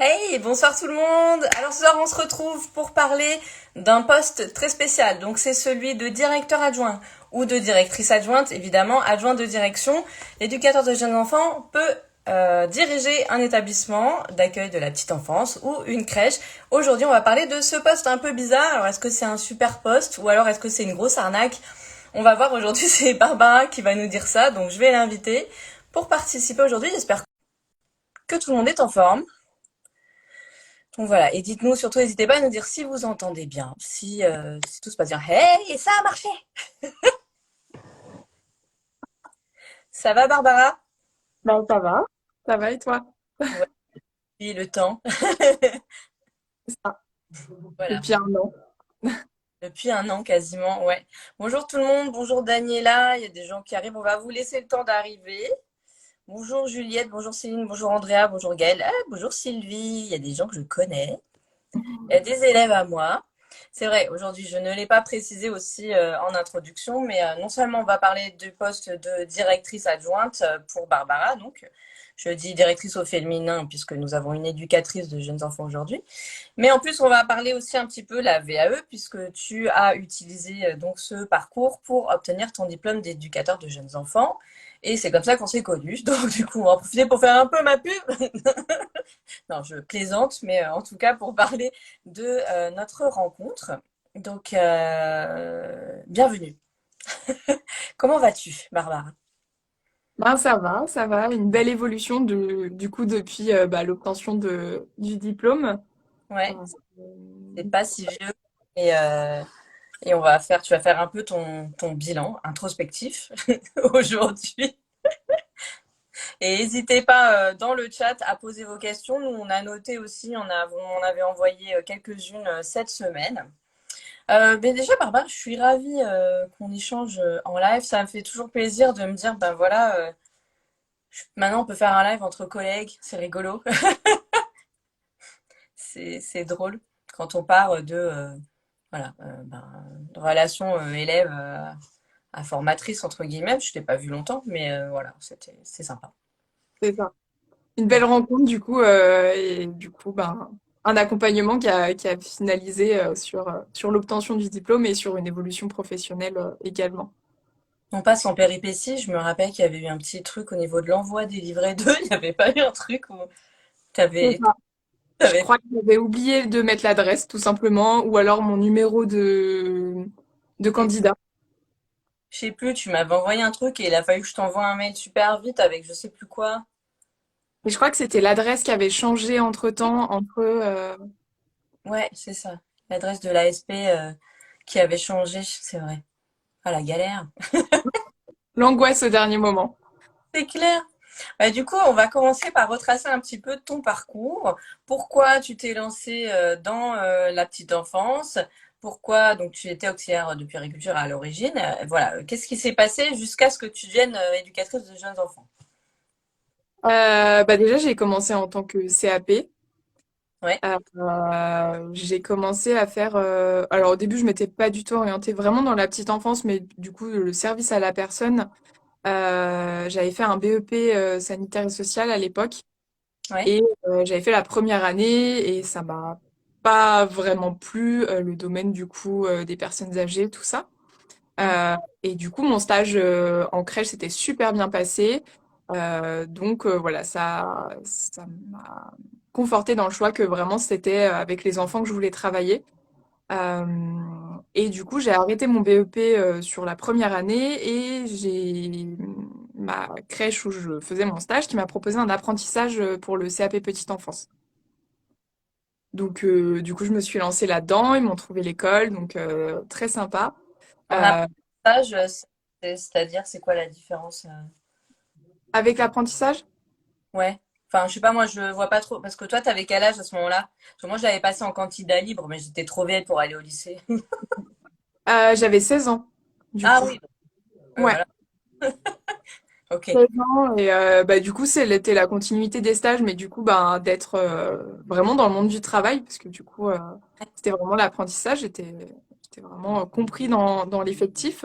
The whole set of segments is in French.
Hey, bonsoir tout le monde. Alors ce soir, on se retrouve pour parler d'un poste très spécial. Donc c'est celui de directeur adjoint ou de directrice adjointe, évidemment, adjoint de direction. L'éducateur de jeunes enfants peut diriger un établissement d'accueil de la petite enfance ou une crèche. Aujourd'hui, on va parler de ce poste un peu bizarre. Alors est-ce que c'est un super poste ou alors est-ce que c'est une grosse arnaque? On va voir aujourd'hui, c'est Barbara qui va nous dire ça. Donc je vais l'inviter pour participer aujourd'hui. J'espère que tout le monde est en forme. Donc voilà, et dites-nous surtout, n'hésitez pas à nous dire si vous entendez bien, si tout se passe bien. Hey, et ça a marché! Ça va Barbara? Ben, ça va et toi? Ouais, puis le temps. C'est ça, Voilà, depuis un an. depuis un an quasiment, ouais. Bonjour tout le monde, bonjour Daniela, il y a des gens qui arrivent, on va vous laisser le temps d'arriver. Bonjour Juliette, bonjour Céline, bonjour Andrea, bonjour Gaëlle, bonjour Sylvie, il y a des gens que je connais. Il y a des élèves à moi. C'est vrai, aujourd'hui, je ne l'ai pas précisé aussi en introduction, mais non seulement on va parler du poste de directrice adjointe pour Barbara, donc je dis directrice au féminin puisque nous avons une éducatrice de jeunes enfants aujourd'hui, mais en plus on va parler aussi un petit peu la VAE puisque tu as utilisé donc ce parcours pour obtenir ton diplôme d'éducateur de jeunes enfants. Et c'est comme ça qu'on s'est connus. Donc du coup, on va en profiter pour faire un peu ma pub. Non, je plaisante, mais en tout cas pour parler de notre rencontre. Donc, bienvenue. Comment vas-tu, Barbara? Ben, ça va. Une belle évolution du coup depuis l'obtention du diplôme. Ouais, Euh, c'est pas si vieux. Et, euh, et tu vas faire un peu ton bilan introspectif aujourd'hui. Et n'hésitez pas dans le chat à poser vos questions. Nous, on a noté aussi, on avait envoyé quelques-unes cette semaine. Mais déjà, Barbara, je suis ravie qu'on échange en live. Ça me fait toujours plaisir de me dire, ben voilà, maintenant on peut faire un live entre collègues, c'est rigolo, c'est drôle quand on part voilà, de relations élève à formatrice entre guillemets. Je t'ai pas vu longtemps, mais voilà, c'est sympa. c'est ça. Une belle Ouais. rencontre du coup et du coup un accompagnement qui a finalisé sur l'obtention du diplôme et sur une évolution professionnelle également. On passe en péripéties. Je me rappelle qu'il y avait eu un petit truc au niveau de l'envoi des livrets d'eux. Il n'y avait pas eu un truc où C'est t'avais, ça. Je t'avais, crois que j'avais oublié de mettre l'adresse tout simplement ou alors mon numéro de candidat. je sais plus, tu m'avais envoyé un truc et il a fallu que je t'envoie un mail super vite avec je sais plus quoi. Et je crois que c'était l'adresse qui avait changé entre-temps, Ouais, c'est ça. L'adresse de l'ASP qui avait changé, c'est vrai. Ah, la galère. l'angoisse au dernier moment. C'est clair. Bah, du coup, on va commencer par retracer un petit peu ton parcours. Pourquoi tu t'es lancé dans la petite enfance? Pourquoi donc tu étais auxiliaire de puériculture à l'origine? Voilà, qu'est-ce qui s'est passé jusqu'à ce que tu deviennes éducatrice de jeunes enfants? Déjà, j'ai commencé en tant que CAP. Ouais, J'ai commencé à faire. Alors, au début, je m'étais pas du tout orientée vraiment dans la petite enfance, mais du coup, le service à la personne. J'avais fait un BEP sanitaire et social à l'époque. ouais. Et j'avais fait la première année et ça m'a pas vraiment plu, le domaine du coup des personnes âgées, tout ça. Mhm. Et du coup, mon stage en crèche s'était super bien passé. Voilà, ça m'a conforté dans le choix que vraiment c'était avec les enfants que je voulais travailler. Euh, et du coup, j'ai arrêté mon BEP sur la première année et j'ai ma crèche où je faisais mon stage qui m'a proposé un apprentissage pour le CAP petite enfance. Du coup, je me suis lancée là-dedans. Ils m'ont trouvé l'école, donc très sympa. En Euh, apprentissage, c'est-à-dire, c'est quoi la différence? Avec l'apprentissage, Ouais. Enfin, je sais pas, moi, je vois pas trop. Parce que toi, t'avais quel âge à ce moment-là? Parce que moi, je l'avais passé en candidat libre, mais j'étais trop vieille pour aller au lycée. j'avais 16 ans, du Ah coup. oui, Ouais, voilà. Ok. 16 ans. Et du coup, c'était la continuité des stages, mais du coup, d'être vraiment dans le monde du travail, parce que du coup, c'était vraiment l'apprentissage. J'étais vraiment compris dans l'effectif.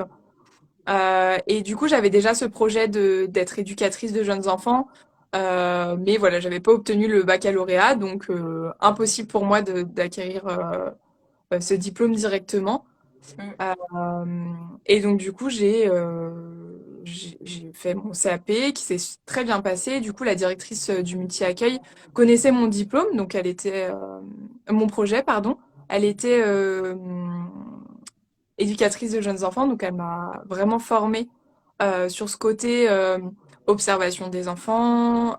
Et du coup, j'avais déjà ce projet d'être éducatrice de jeunes enfants. Mais voilà, j'avais pas obtenu le baccalauréat, donc impossible pour moi d'acquérir ce diplôme directement. Mm. Euh, et donc du coup, j'ai fait mon CAP qui s'est très bien passé. Du coup, la directrice du multi-accueil connaissait mon diplôme, donc elle était mon projet, pardon. Elle était éducatrice de jeunes enfants, donc elle m'a vraiment formée sur ce côté observation des enfants,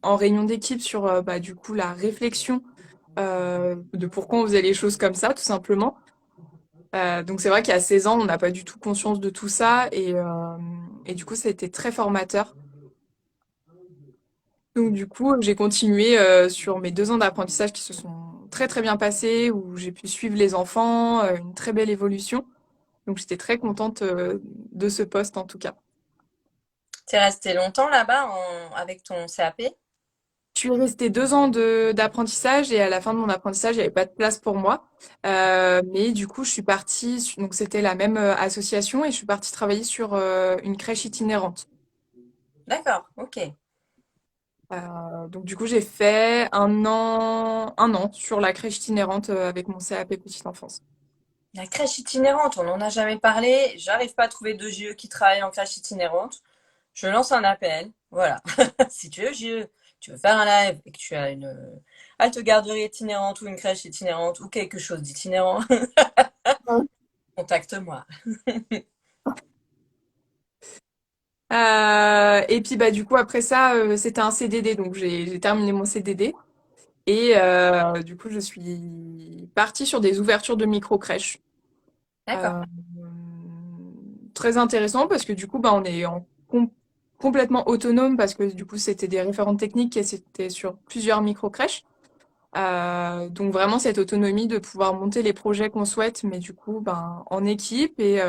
en réunion d'équipe sur bah, du coup la réflexion de pourquoi on faisait les choses comme ça, tout simplement. Donc c'est vrai qu'à 16 ans, on n'a pas du tout conscience de tout ça et du coup, ça a été très formateur. Donc du coup, j'ai continué sur mes 2 ans d'apprentissage qui se sont très très bien passés, où j'ai pu suivre les enfants, une très belle évolution. Donc j'étais très contente de ce poste en tout cas. T'es resté longtemps là-bas avec ton CAP? Je suis restée 2 ans d'apprentissage et à la fin de mon apprentissage, il n'y avait pas de place pour moi. Mais du coup, je suis partie, donc c'était la même association et je suis partie travailler sur une crèche itinérante. D'accord, ok. Donc du coup, j'ai fait un an sur la crèche itinérante avec mon CAP petite enfance. La crèche itinérante, on n'en a jamais parlé. J'arrive pas à trouver de JE qui travaille en crèche itinérante. Je lance un appel. Voilà. Si tu veux, JE, tu veux faire un live et que tu as une halte garderie itinérante ou une crèche itinérante ou quelque chose d'itinérant, contacte-moi. Et puis bah du coup après ça, c'était un CDD, donc j'ai terminé mon CDD et du coup je suis partie sur des ouvertures de micro crèches. D'accord. Euh, Très intéressant parce que du coup bah on est complètement autonome parce que du coup c'était des référentes techniques et c'était sur plusieurs micro crèches. Donc vraiment cette autonomie de pouvoir monter les projets qu'on souhaite, mais du coup ben, en équipe et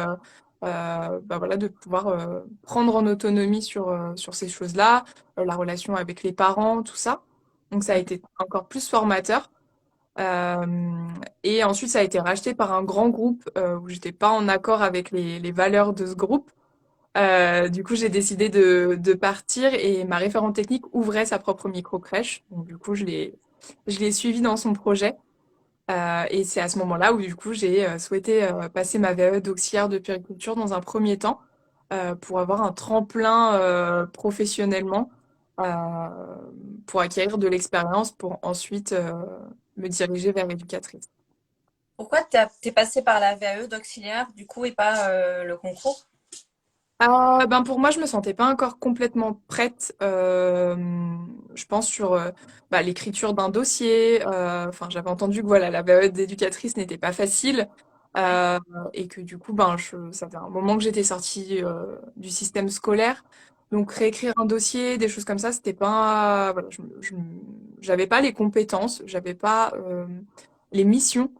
ben, voilà, de pouvoir prendre en autonomie sur ces choses-là, la relation avec les parents, tout ça. Donc ça a Mm. été encore plus formateur. Et ensuite ça a été racheté par un grand groupe où j'étais pas en accord avec les valeurs de ce groupe. Du coup j'ai décidé de partir et ma référente technique ouvrait sa propre micro-crèche. Donc du coup je l'ai suivi dans son projet. Et c'est à ce moment-là où du coup j'ai souhaité passer ma VAE d'auxiliaire de puériculture dans un premier temps pour avoir un tremplin professionnellement, euh, pour acquérir de l'expérience pour ensuite me diriger vers l'éducatrice. Pourquoi t'es passé par la VAE d'auxiliaire du coup et pas le concours? Ben pour moi, je me sentais pas encore complètement prête, je pense sur bah, l'écriture d'un dossier. Enfin, j'avais entendu que voilà, la période d'éducatrice n'était pas facile Ouais. euh, et que du coup, ben, ça fait un moment que j'étais sortie du système scolaire. Donc, réécrire un dossier, des choses comme ça, c'était pas, voilà, j'avais pas les compétences, j'avais pas les missions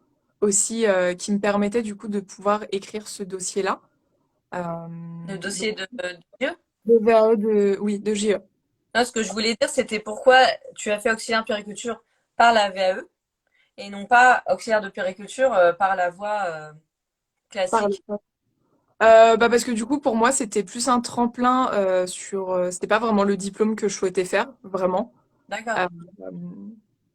aussi qui me permettaient du coup de pouvoir écrire ce dossier-là. Le Donc, dossier de Dieu? de VAE oui, de GE. Non, ce que je voulais dire, c'était pourquoi tu as fait auxiliaire puériculture par la VAE et non pas auxiliaire de puériculture par la voie Par le classique. passé. Bah parce que du coup, pour moi, c'était plus un tremplin c'était pas vraiment le diplôme que je souhaitais faire, vraiment. D'accord. Euh,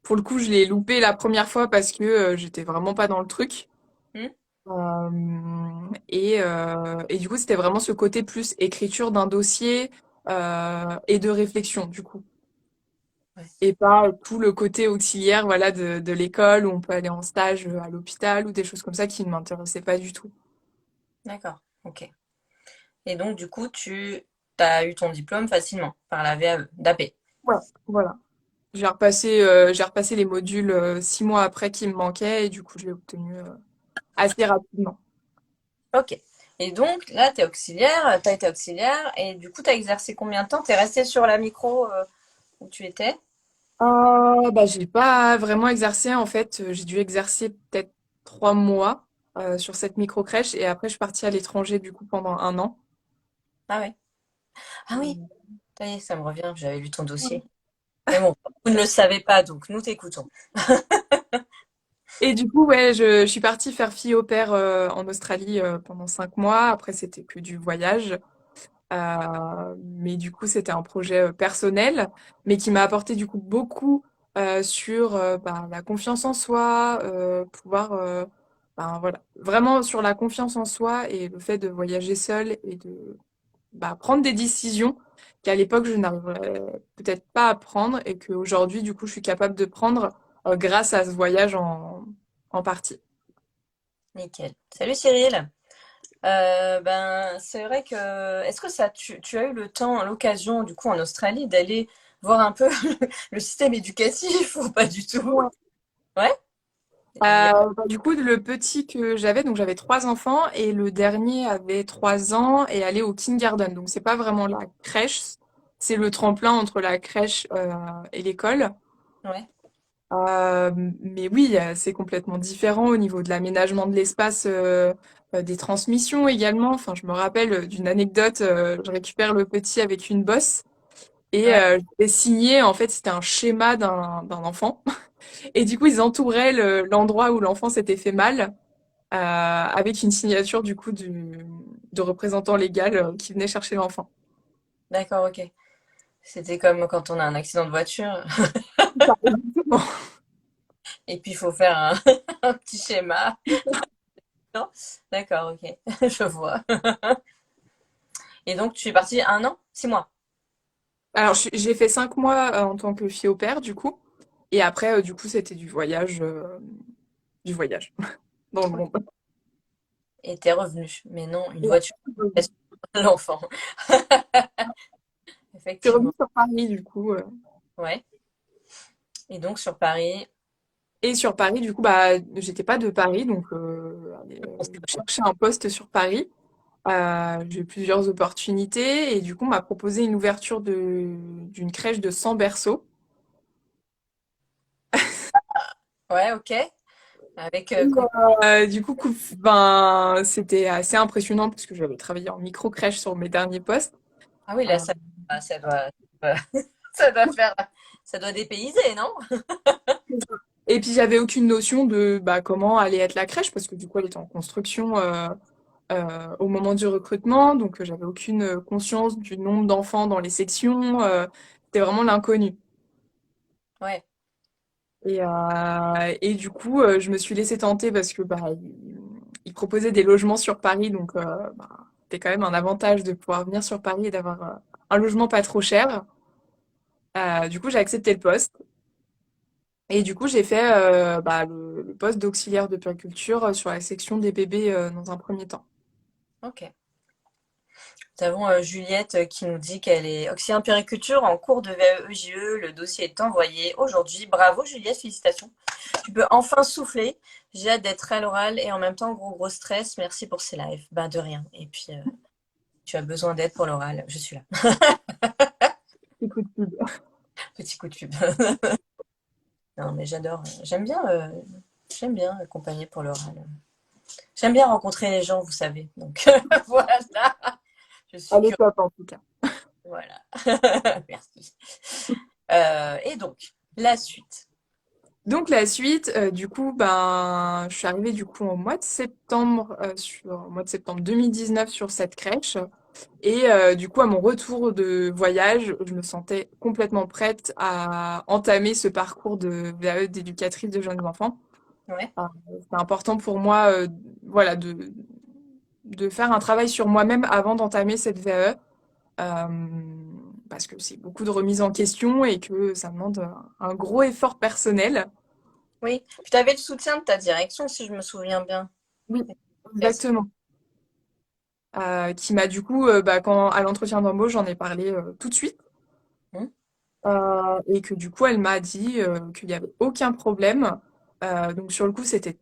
pour le coup, je l'ai loupé la première fois parce que j'étais vraiment pas dans le truc. Hmm. Et du coup, c'était vraiment ce côté plus écriture d'un dossier et de réflexion, du coup. Ouais. Et pas tout le côté auxiliaire, voilà, de l'école où on peut aller en stage à l'hôpital ou des choses comme ça qui ne m'intéressaient pas du tout. D'accord. Ok. Et donc, du coup, tu as eu ton diplôme facilement par la VAE d'AP. Ouais, voilà. J'ai repassé les modules 6 mois après qui me manquaient et du coup, je l'ai obtenu assez rapidement. Ok. Et donc, là, tu es auxiliaire, tu as été auxiliaire et du coup, tu as exercé combien de temps? Tu es resté sur la micro où tu étais? Bah, j'ai pas vraiment exercé en fait. J'ai dû exercer peut-être 3 mois sur cette micro-crèche et après, je suis partie à l'étranger du coup pendant un an. Ah ouais. Ah oui, ça y est, ça me revient, j'avais lu ton dossier. Mais bon, vous ne le savez pas, donc nous t'écoutons. Et du coup, ouais, je suis partie faire fille au père en Australie pendant 5 mois. Après, c'était que du voyage. Mais du coup, c'était un projet personnel, mais qui m'a apporté du coup beaucoup sur bah, la confiance en soi, pouvoir, ben, voilà, vraiment sur la confiance en soi et le fait de voyager seul et de bah, prendre des décisions qu'à l'époque je n'arriverais peut-être pas à prendre et qu'aujourd'hui, du coup, je suis capable de prendre grâce à ce voyage en partie. Nickel. Salut Cyril. Ben, c'est vrai que. Est-ce que tu as eu le temps, l'occasion, du coup, en Australie, d'aller voir un peu le système éducatif ou pas du tout? Ouais. Ouais? Et- Bah, du coup, le petit que j'avais, donc j'avais trois enfants et le dernier avait 3 ans et allait au kindergarten. Donc c'est pas vraiment la crèche, c'est le tremplin entre la crèche et l'école. Ouais. Euh, mais oui, c'est complètement différent au niveau de l'aménagement de l'espace, des transmissions également. Enfin, je me rappelle d'une anecdote. Je récupère le petit avec une bosse et Ouais. je vais signer. En fait, c'était un schéma d'un enfant. Et du coup, ils entouraient l'endroit où l'enfant s'était fait mal, avec une signature du coup de représentant légal qui venait chercher l'enfant. D'accord, ok. C'était comme quand on a un accident de voiture Exactement. et puis il faut faire un, un petit schéma. Non? D'accord, ok. Je vois. Et donc, tu es partie 1 an? 6 mois? Alors, j'ai fait 5 mois en tant que fille au père, du coup. Et après, du coup, c'était du voyage dans le Ok. monde. Et t'es revenue. Mais non, une Et voiture. après, L'enfant. je suis revenue Effectivement. sur Paris, du coup. Ouais. Et donc, sur Paris. Et sur Paris, du coup, bah, j'étais pas de Paris, donc je cherchais un poste sur Paris. J'ai eu plusieurs opportunités et du coup, on m'a proposé une ouverture d'une crèche de 100 berceaux. Ouais, ok. Avec Et, combien? du coup, ben, c'était assez impressionnant parce que j'avais travaillé en micro-crèche sur mes derniers postes. Ah oui, là, Euh, ça doit, ça doit faire, ça doit dépayser, non? et puis, j'avais aucune notion de bah, comment allait être la crèche parce que du coup, elle était en construction au moment du recrutement. Donc, j'avais aucune conscience du nombre d'enfants dans les sections. C'était vraiment l'inconnu. Ouais, Et du coup, je me suis laissée tenter parce que bah, ils proposaient des logements sur Paris, donc bah, c'était quand même un avantage de pouvoir venir sur Paris et d'avoir un logement pas trop cher. Du coup, j'ai accepté le poste et du coup, j'ai fait bah, le poste d'auxiliaire de puériculture sur la section des bébés dans un premier temps. ok. Nous avons Juliette qui nous dit qu'elle est auxiliaire en puériculture en cours de VE-EJE. Le dossier est envoyé aujourd'hui. Bravo Juliette, félicitations. Tu peux enfin souffler. J'ai hâte d'être à l'oral et en même temps, gros stress. Merci pour ces lives. Ben, de rien. Et puis, tu as besoin d'aide pour l'oral. Je suis là. Écoute, Petit coup de pub. Non, mais j'adore. J'aime bien accompagner pour l'oral. J'aime bien rencontrer les gens, vous savez. Donc, voilà. Je suis elle est curieuse. top en tout cas. Voilà. Merci. Et donc, la suite. Donc la suite, du coup, ben, je suis arrivée du coup au mois de septembre, au mois de septembre 2019 sur cette crèche. Et du coup, à mon retour de voyage, je me sentais complètement prête à entamer ce parcours de VAE d'éducatrice de jeunes enfants. Ouais, C'est important pour moi, voilà, de faire un travail sur moi-même avant d'entamer cette VAE, parce que c'est beaucoup de remise en question et que ça demande un gros effort personnel. oui. Puis tu avais le soutien de ta direction, si je me souviens bien. Oui, Yes. exactement. Qui m'a du coup, bah, quand à l'entretien d'embauche, j'en ai parlé tout de suite. Hmm. Et que du coup, elle m'a dit qu'il n'y avait aucun problème. Donc sur le coup, c'était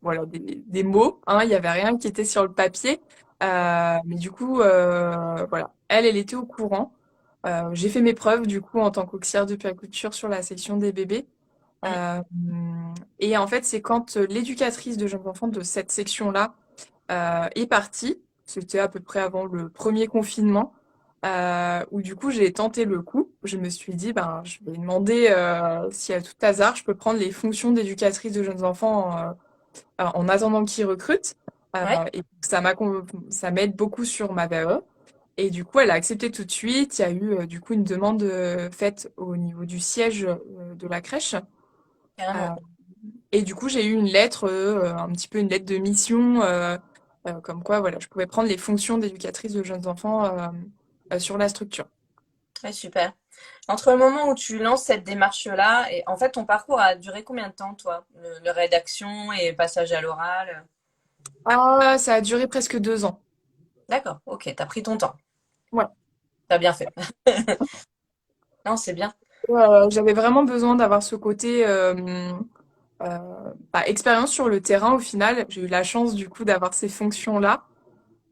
voilà des mots, hein, il n'y avait rien qui était sur le papier. Mais du coup, voilà, elle était au courant. J'ai fait mes preuves du coup en tant qu'auxiliaire de puériculture sur la section des bébés. Hmm. Euh, et en fait, c'est quand l'éducatrice de jeunes enfants de cette section-là est partie. C'était à peu près avant le premier confinement, où du coup j'ai tenté le coup. Je me suis dit, ben, je vais demander si à tout hasard je peux prendre les fonctions d'éducatrice de jeunes enfants en attendant qu'ils recrutent. Ouais, Et ça m'aide beaucoup sur ma VAE. Et du coup, elle a accepté tout de suite. Il y a eu du coup une demande faite au niveau du siège de la crèche. Euh, carrément. et du coup, j'ai eu une lettre, un petit peu une lettre de mission, comme quoi voilà, je pouvais prendre les fonctions d'éducatrice de jeunes enfants sur la structure. Ouais, super. Entre le moment où tu lances cette démarche-là, et en fait, ton parcours a duré combien de temps, toi? Le rédaction et passage à l'oral? Ah, ça a duré presque 2 ans. D'accord, ok, t'as pris ton temps. Ouais. T'as bien fait. Non, c'est bien. J'avais vraiment besoin d'avoir ce côté expérience sur le terrain au final. J'ai eu la chance du coup d'avoir ces fonctions-là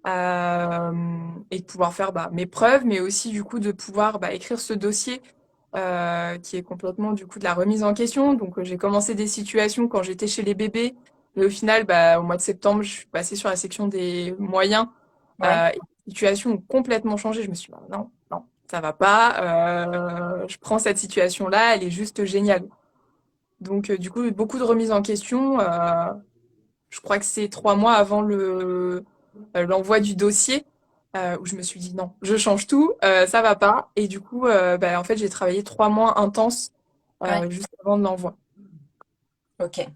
et de pouvoir faire mes preuves, mais aussi du coup de pouvoir écrire ce dossier qui est complètement du coup de la remise en question. Donc j'ai commencé des situations quand j'étais chez les bébés, mais au final, au mois de septembre, je suis passée sur la section des moyens Ouais, et les situations ont complètement changé. Je me suis dit, non, non, ça va pas. Je prends cette situation-là, elle est juste géniale. Donc du coup, beaucoup de remises en question. Je crois que c'est 3 mois avant l'envoi du dossier où je me suis dit non, je change tout, ça va pas. Et du coup, en fait, j'ai travaillé 3 mois intenses ouais, juste avant de l'envoi. ok.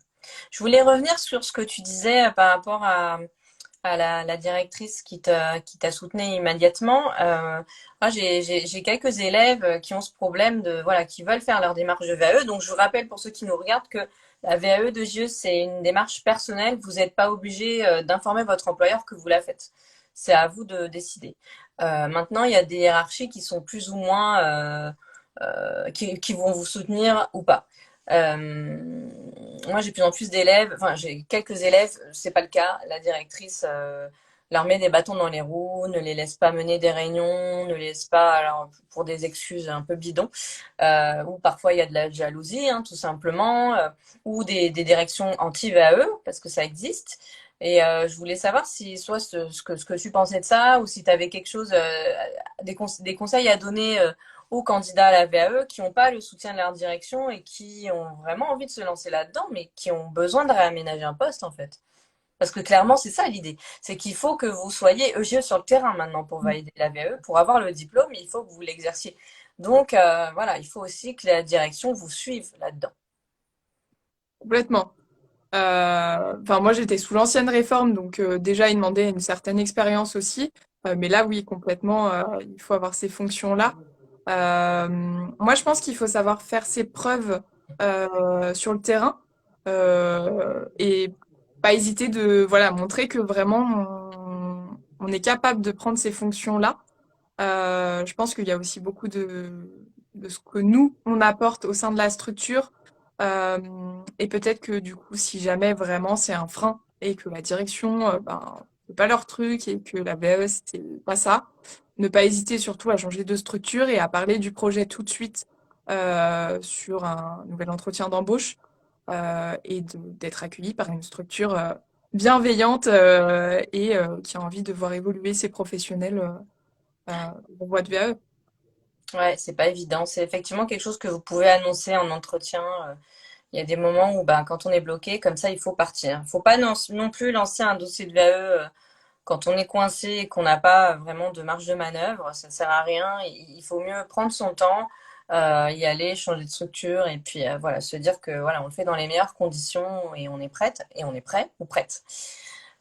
Je voulais revenir sur ce que tu disais par rapport à la directrice qui t'a soutenu immédiatement. Moi, j'ai quelques élèves qui ont ce problème de, voilà, qui veulent faire leur démarche de VAE. Donc, je vous rappelle pour ceux qui nous regardent que la VAE de JE, c'est une démarche personnelle. Vous n'êtes pas obligé d'informer votre employeur que vous la faites. C'est à vous de décider. Maintenant, il y a des hiérarchies qui sont plus ou moins, qui vont vous soutenir ou pas. Moi, j'ai de plus en plus d'élèves, enfin, j'ai quelques élèves, c'est pas le cas. La directrice leur met des bâtons dans les roues, ne les laisse pas mener des réunions, ne les laisse pas, alors, pour des excuses un peu bidons, ou parfois il y a de la jalousie, hein, tout simplement, ou des directions anti-VAE, parce que ça existe. Et je voulais savoir si, soit ce que tu pensais de ça, ou si tu avais quelque chose, des conseils à donner aux candidats à la VAE qui n'ont pas le soutien de leur direction et qui ont vraiment envie de se lancer là-dedans, mais qui ont besoin de réaménager un poste en fait. Parce que clairement, c'est ça l'idée. C'est qu'il faut que vous soyez EGE sur le terrain maintenant pour valider la VAE. Pour avoir le diplôme, il faut que vous l'exerciez. Donc voilà, il faut aussi que la direction vous suive là-dedans. Complètement. Enfin, moi, j'étais sous l'ancienne réforme, donc déjà, il demandait une certaine expérience aussi. Mais là, oui, complètement, il faut avoir ces fonctions-là. Euh, Moi, je pense qu'il faut savoir faire ses preuves sur le terrain et pas hésiter de voilà, montrer que vraiment on est capable de prendre ces fonctions-là. Je pense qu'il y a aussi beaucoup de ce que nous, on apporte au sein de la structure. Euh, et peut-être que du coup, si jamais vraiment c'est un frein et que la direction, c'est pas leur truc et que la BE, c'est pas ça, ne pas hésiter surtout à changer de structure et à parler du projet tout de suite sur un nouvel entretien d'embauche et d'être accueilli par une structure bienveillante et qui a envie de voir évoluer ses professionnels en voie de VAE. Ouais, c'est pas évident. C'est effectivement quelque chose que vous pouvez annoncer en entretien. Il y a des moments où ben, quand on est bloqué, comme ça, il faut partir. Il faut pas non plus lancer un dossier de VAE quand on est coincé et qu'on n'a pas vraiment de marge de manœuvre, ça sert à rien. Il faut mieux prendre son temps, y aller, changer de structure et puis voilà, se dire que voilà, on le fait dans les meilleures conditions et on est prête et on est prêt ou prête.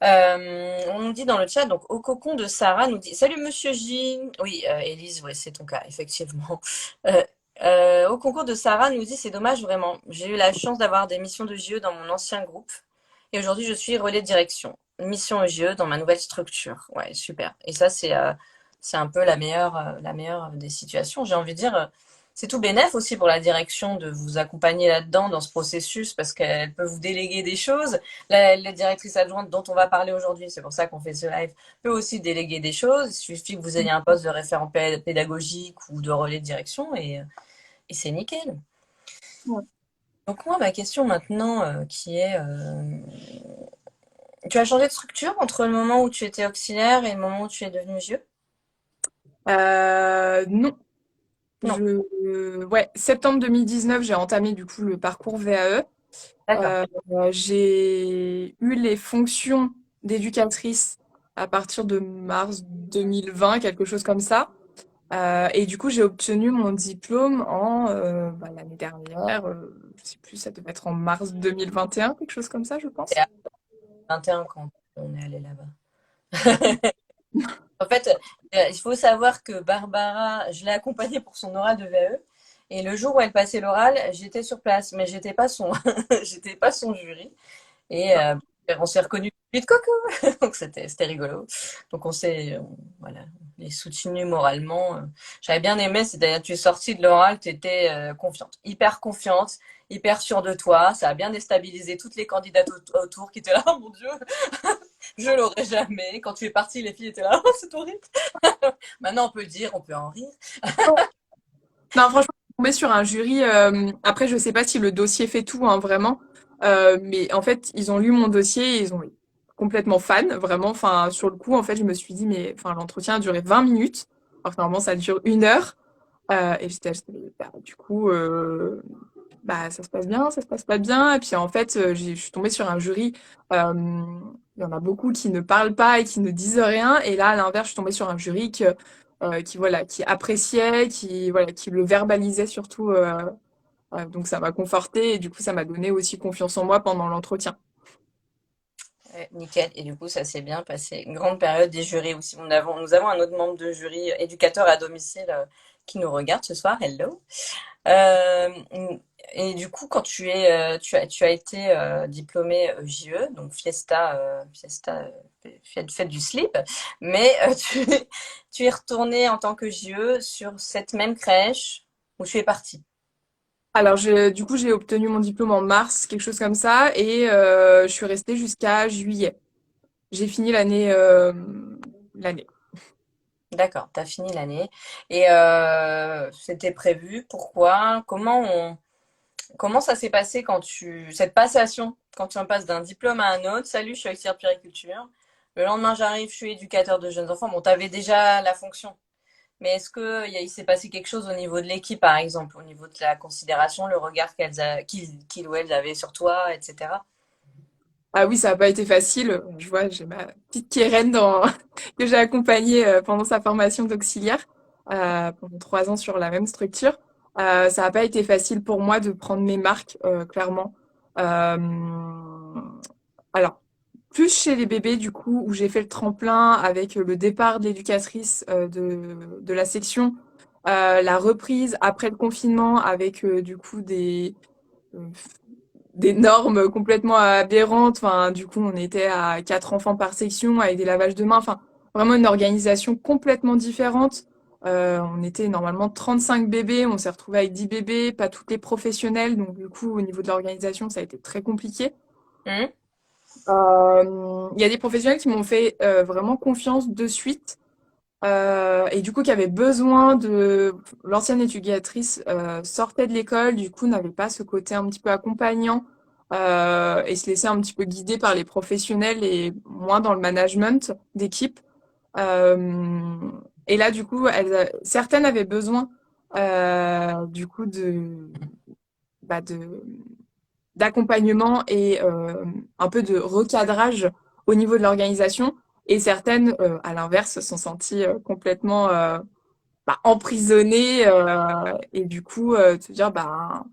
On nous dit dans le chat, donc au cocon de Sarah nous dit Salut Monsieur J. Oui, Élise, ouais, c'est ton cas, effectivement. Euh, au concours de Sarah nous dit c'est dommage vraiment. J'ai eu la chance d'avoir des missions de JE dans mon ancien groupe et aujourd'hui je suis relais de direction. Mission EGE dans ma nouvelle structure. Ouais, super. Et ça, c'est un peu la meilleure des situations. J'ai envie de dire, c'est tout bénef aussi pour la direction de vous accompagner là-dedans, dans ce processus, parce qu'elle peut vous déléguer des choses. La directrice adjointe dont on va parler aujourd'hui, c'est pour ça qu'on fait ce live, peut aussi déléguer des choses. Il suffit que vous ayez un poste de référent pédagogique ou de relais de direction et c'est nickel. Ouais. Donc moi, ma question maintenant, qui est, tu as changé de structure entre le moment où tu étais auxiliaire et le moment où tu es devenu vieux? Non, Non, ouais, septembre 2019, j'ai entamé du coup le parcours VAE. d'accord. Euh, j'ai eu les fonctions d'éducatrice à partir de mars 2020, quelque chose comme ça. Et du coup, j'ai obtenu mon diplôme l'année dernière. Je sais plus, ça devait être en mars 2021, quelque chose comme ça, je C'était pense. à 21 quand on est allé là-bas. En fait, il faut savoir que Barbara, je l'ai accompagnée pour son oral de VAE. Et le jour où elle passait l'oral, j'étais sur place, mais j'étais pas son, j'étais pas son jury. Et on s'est reconnus tout de suite, coucou! Donc c'était rigolo. Donc voilà, on les soutenu moralement. J'avais bien aimé, c'est-à-dire tu es sortie de l'oral, tu étais confiante, hyper sûre de toi. Ça a bien déstabilisé toutes les candidates autour qui étaient là, oh mon Dieu, je l'aurais jamais. Quand tu es partie, les filles étaient là, oh, c'est horrible. Maintenant on peut le dire, on peut en rire. Non, franchement, je suis tombée sur un jury. Après, je sais pas si le dossier fait tout, hein, vraiment. Mais en fait, ils ont lu mon dossier et ils ont été complètement fan, vraiment. Enfin, sur le coup, en fait, je me suis dit, mais enfin, l'entretien a duré 20 minutes. Alors que normalement, ça dure 1 heure. Et bah, du coup, bah, ça se passe bien, ça se passe pas bien. Et puis, en fait, je suis tombée sur un jury. euh, Il y en a beaucoup qui ne parlent pas et qui ne disent rien. Et là, à l'inverse, je suis tombée sur un jury voilà, qui appréciait, voilà, qui le verbalisait surtout. Donc, ça m'a confortée et du coup, ça m'a donné aussi confiance en moi pendant l'entretien. Ouais, nickel. Et du coup, ça s'est bien passé. Une grande période des jurys aussi. Nous avons un autre membre de jury, éducateur à domicile, qui nous regarde ce soir. Hello. Euh, et du coup, quand tu as été diplômé JE, donc fête du slip, mais tu es retourné en tant que JE sur cette même crèche où tu es parti. Alors, du coup, j'ai obtenu mon diplôme en mars, quelque chose comme ça, et je suis restée jusqu'à juillet. J'ai fini l'année. D'accord, tu as fini l'année. Et c'était prévu. Pourquoi? Comment ça s'est passé cette passation, quand tu en passes d'un diplôme à un autre? Salut, je suis auxiliaire puériculture. Le lendemain, j'arrive, je suis éducateur de jeunes enfants. Bon, tu avais déjà la fonction. Mais est-ce il s'est passé quelque chose au niveau de l'équipe, par exemple, au niveau de la considération, le regard qu'ils ou elles avaient sur toi, etc. Ah oui, ça n'a pas été facile. Je vois, j'ai ma petite Kérène que j'ai accompagnée pendant sa formation d'auxiliaire pendant 3 ans sur la même structure. Ça n'a pas été facile pour moi de prendre mes marques, clairement. Euh, alors, plus chez les bébés, du coup, où j'ai fait le tremplin avec le départ de l'éducatrice de la section, la reprise après le confinement avec du coup euh, des normes complètement aberrantes. Enfin, du coup, on était à 4 enfants par section avec des lavages de mains. Enfin, vraiment une organisation complètement différente. On était normalement 35 bébés, on s'est retrouvé avec 10 bébés, pas toutes les professionnelles. Donc, du coup, au niveau de l'organisation, ça a été très compliqué. Hum. Il y a des professionnels qui m'ont fait vraiment confiance de suite. Et du coup, qui avaient besoin de... L'ancienne éducatrice sortait de l'école, du coup, n'avait pas ce côté un petit peu accompagnant et se laissait un petit peu guider par les professionnels et moins dans le management d'équipe. Euh, et là, du coup, certaines avaient besoin du coup de d'accompagnement et un peu de recadrage au niveau de l'organisation. Et certaines, à l'inverse, se sont senties complètement emprisonnées et du coup, te dire, bah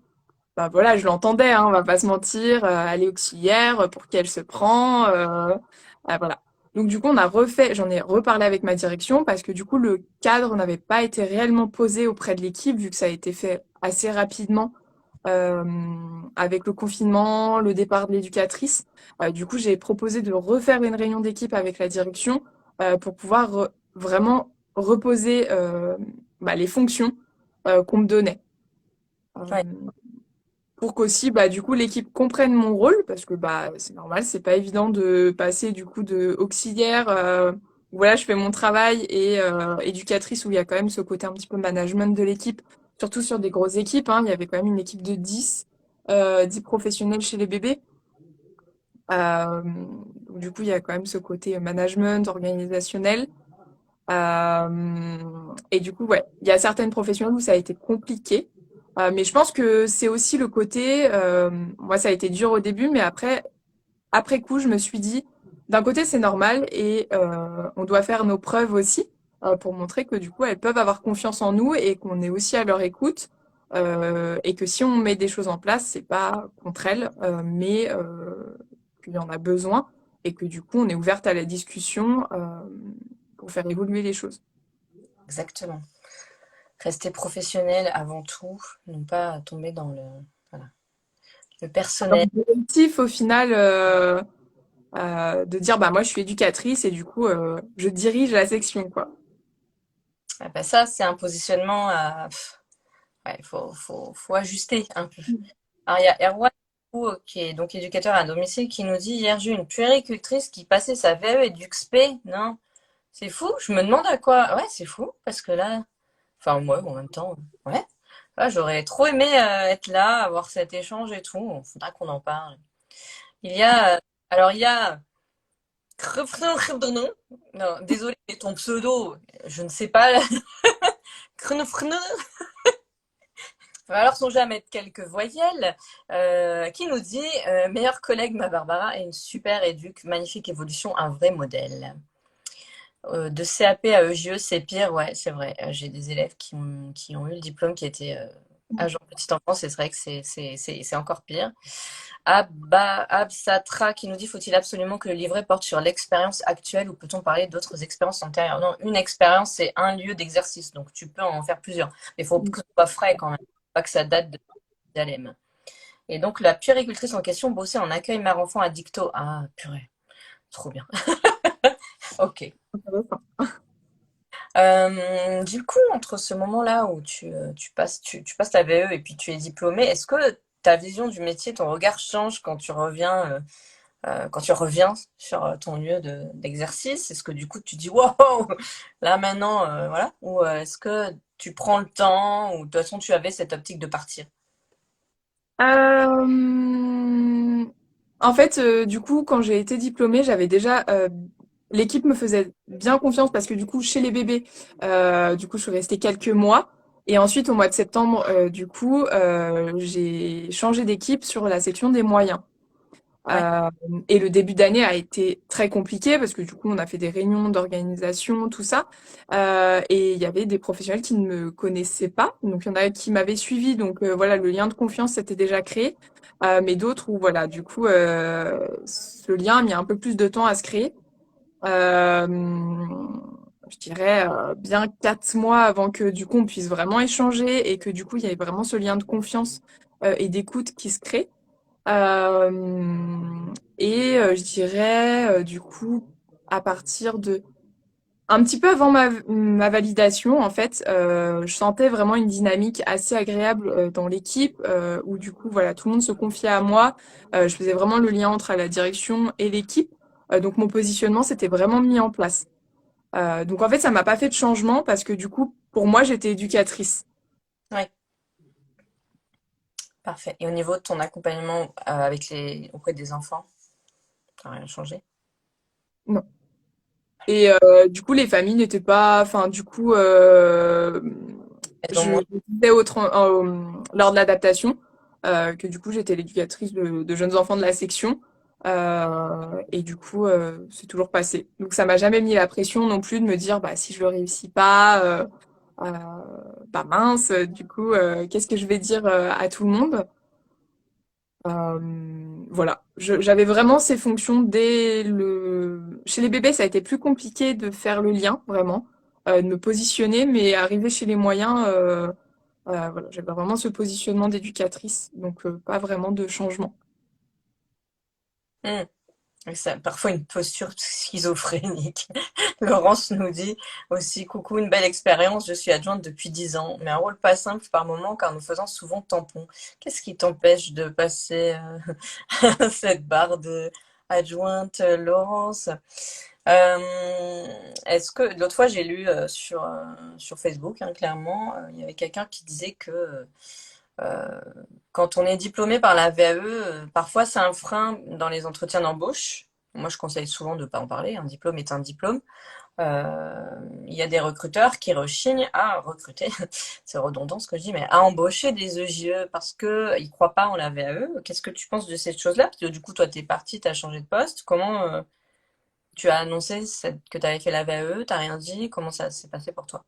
voilà, je l'entendais, hein, on va pas se mentir, elle est auxiliaire, pour qui elle se prend, voilà. Donc du coup, j'en ai reparlé avec ma direction parce que du coup, le cadre n'avait pas été réellement posé auprès de l'équipe vu que ça a été fait assez rapidement euh, avec le confinement, le départ de l'éducatrice. Du coup, j'ai proposé de refaire une réunion d'équipe avec la direction pour pouvoir vraiment reposer les fonctions qu'on me donnait. Euh, Ouais. pour qu'aussi, du coup, l'équipe comprenne mon rôle, parce que c'est normal, c'est pas évident de passer du coup de auxiliaire, où, voilà, je fais mon travail, et éducatrice, où il y a quand même ce côté un petit peu management de l'équipe, surtout sur des grosses équipes, hein, il y avait quand même une équipe de 10 professionnels chez les bébés. Donc, du coup, il y a quand même ce côté management, organisationnel. Et du coup, ouais, il y a certaines professionnelles où ça a été compliqué. Mais je pense que c'est aussi le côté, moi ça a été dur au début, mais après coup, je me suis dit, d'un côté, c'est normal et on doit faire nos preuves aussi pour montrer que du coup, elles peuvent avoir confiance en nous et qu'on est aussi à leur écoute et que si on met des choses en place, c'est pas contre elles, mais qu'il y en a besoin et que du coup, on est ouverte à la discussion pour faire évoluer les choses. Exactement. Rester professionnel avant tout, non pas tomber dans voilà, le Dans personnel. le collectif, au final, de dire bah moi je suis éducatrice et du coup je dirige la section quoi. Ah bah ça, c'est un positionnement ouais, faut ajuster un peu. Alors, il y a Erwan, du coup, qui est donc éducateur à domicile, qui nous dit: Hier, j'ai eu une puéricultrice qui passait sa VAE et du XP. Non, c'est fou. Je me demande à quoi. Ouais, c'est fou, parce que là, enfin, moi, en même temps, ouais. Ah, j'aurais trop aimé être là, avoir cet échange et tout. Il faudra qu'on en parle. Il y a, alors, il y a. Non, désolé, mais ton pseudo, je ne sais pas. Va alors songer à mettre quelques voyelles, qui nous dit meilleure collègue, ma Barbara, et une super éduque, magnifique évolution, un vrai modèle. De CAP à EJE, c'est pire, ouais, c'est vrai. J'ai des élèves qui ont eu le diplôme qui était agent petite enfance, et c'est vrai que c'est encore pire. Absatra qui nous dit faut-il absolument que le livret porte sur l'expérience actuelle ou peut-on parler d'autres expériences antérieures? Non, une expérience, c'est un lieu d'exercice, donc tu peux en faire plusieurs. Mais il faut que ce soit frais quand même, pas que ça date de Salem. Et donc, la puéricultrice en question bossait en accueil mère-enfant à Dicto. Ah, purée, trop bien. Ok. Du coup, entre ce moment-là où tu passes ta VE et puis tu es diplômé, est-ce que ta vision du métier, ton regard change quand tu reviens sur ton lieu d'exercice? Est-ce que du coup tu dis wow, là maintenant, voilà? Ou est-ce que tu prends le temps ou de toute façon tu avais cette optique de partir? Euh, En fait, du coup, quand j'ai été diplômée, j'avais déjà l'équipe me faisait bien confiance parce que du coup, chez les bébés, du coup, je suis restée quelques mois. Et ensuite, au mois de septembre, du coup, j'ai changé d'équipe sur la section des moyens. Ouais, Euh, et le début d'année a été très compliqué parce que du coup, on a fait des réunions d'organisation, tout ça. Et il y avait des professionnels qui ne me connaissaient pas. Donc, il y en a qui m'avaient suivi. Donc, voilà, le lien de confiance s'était déjà créé. Mais d'autres où, voilà, du coup, ce lien a mis un peu plus de temps à se créer. Euh, je dirais bien 4 mois avant que du coup on puisse vraiment échanger et que du coup il y ait vraiment ce lien de confiance et d'écoute qui se crée. Euh, je dirais, du coup, à partir de... Un petit peu avant ma validation, en fait, je sentais vraiment une dynamique assez agréable dans l'équipe, où du coup, voilà, tout le monde se confiait à moi. Je faisais vraiment le lien entre la direction et l'équipe. Donc mon positionnement s'était vraiment mis en place. Donc en fait, ça m'a pas fait de changement parce que du coup, pour moi, j'étais éducatrice. ouais, parfait. Et au niveau de ton accompagnement auprès des enfants, ça n'a rien changé? Non. Et du coup, les familles n'étaient pas... Enfin, du coup, Elles ont je moins. disais lors de l'adaptation que du coup, j'étais l'éducatrice de jeunes enfants de la section. Et du coup, c'est toujours passé. Donc, ça m'a jamais mis la pression non plus de me dire, bah, si je le réussis pas, euh, bah mince, du coup, qu'est-ce que je vais dire à tout le monde? Voilà, j'avais vraiment ces fonctions dès le... Chez les bébés, ça a été plus compliqué de faire le lien, vraiment, de me positionner, mais arrivé chez les moyens, voilà, j'avais vraiment ce positionnement d'éducatrice, donc pas vraiment de changement. Hmm. C'est parfois une posture schizophrénique. Laurence nous dit aussi, coucou, une belle expérience, je suis adjointe depuis 10 ans, mais un rôle pas simple par moment car nous faisons souvent tampon. Qu'est-ce qui t'empêche de passer cette barre de adjointe, Laurence? Est-ce que l'autre fois j'ai lu sur Facebook, hein, clairement, il y avait quelqu'un qui disait que euh, quand on est diplômé par la VAE, parfois c'est un frein dans les entretiens d'embauche. Moi, je conseille souvent de ne pas en parler. Un diplôme est un diplôme. Euh, il y a des recruteurs qui rechignent à recruter, c'est redondant ce que je dis, mais à embaucher des EJE parce qu'ils ne croient pas en la VAE. Qu'est-ce que tu penses de cette chose-là? Parce que du coup, toi, tu es parti, tu as changé de poste. Comment. Tu as annoncé que tu avais fait la VAE, t'as rien dit, comment ça s'est passé pour toi?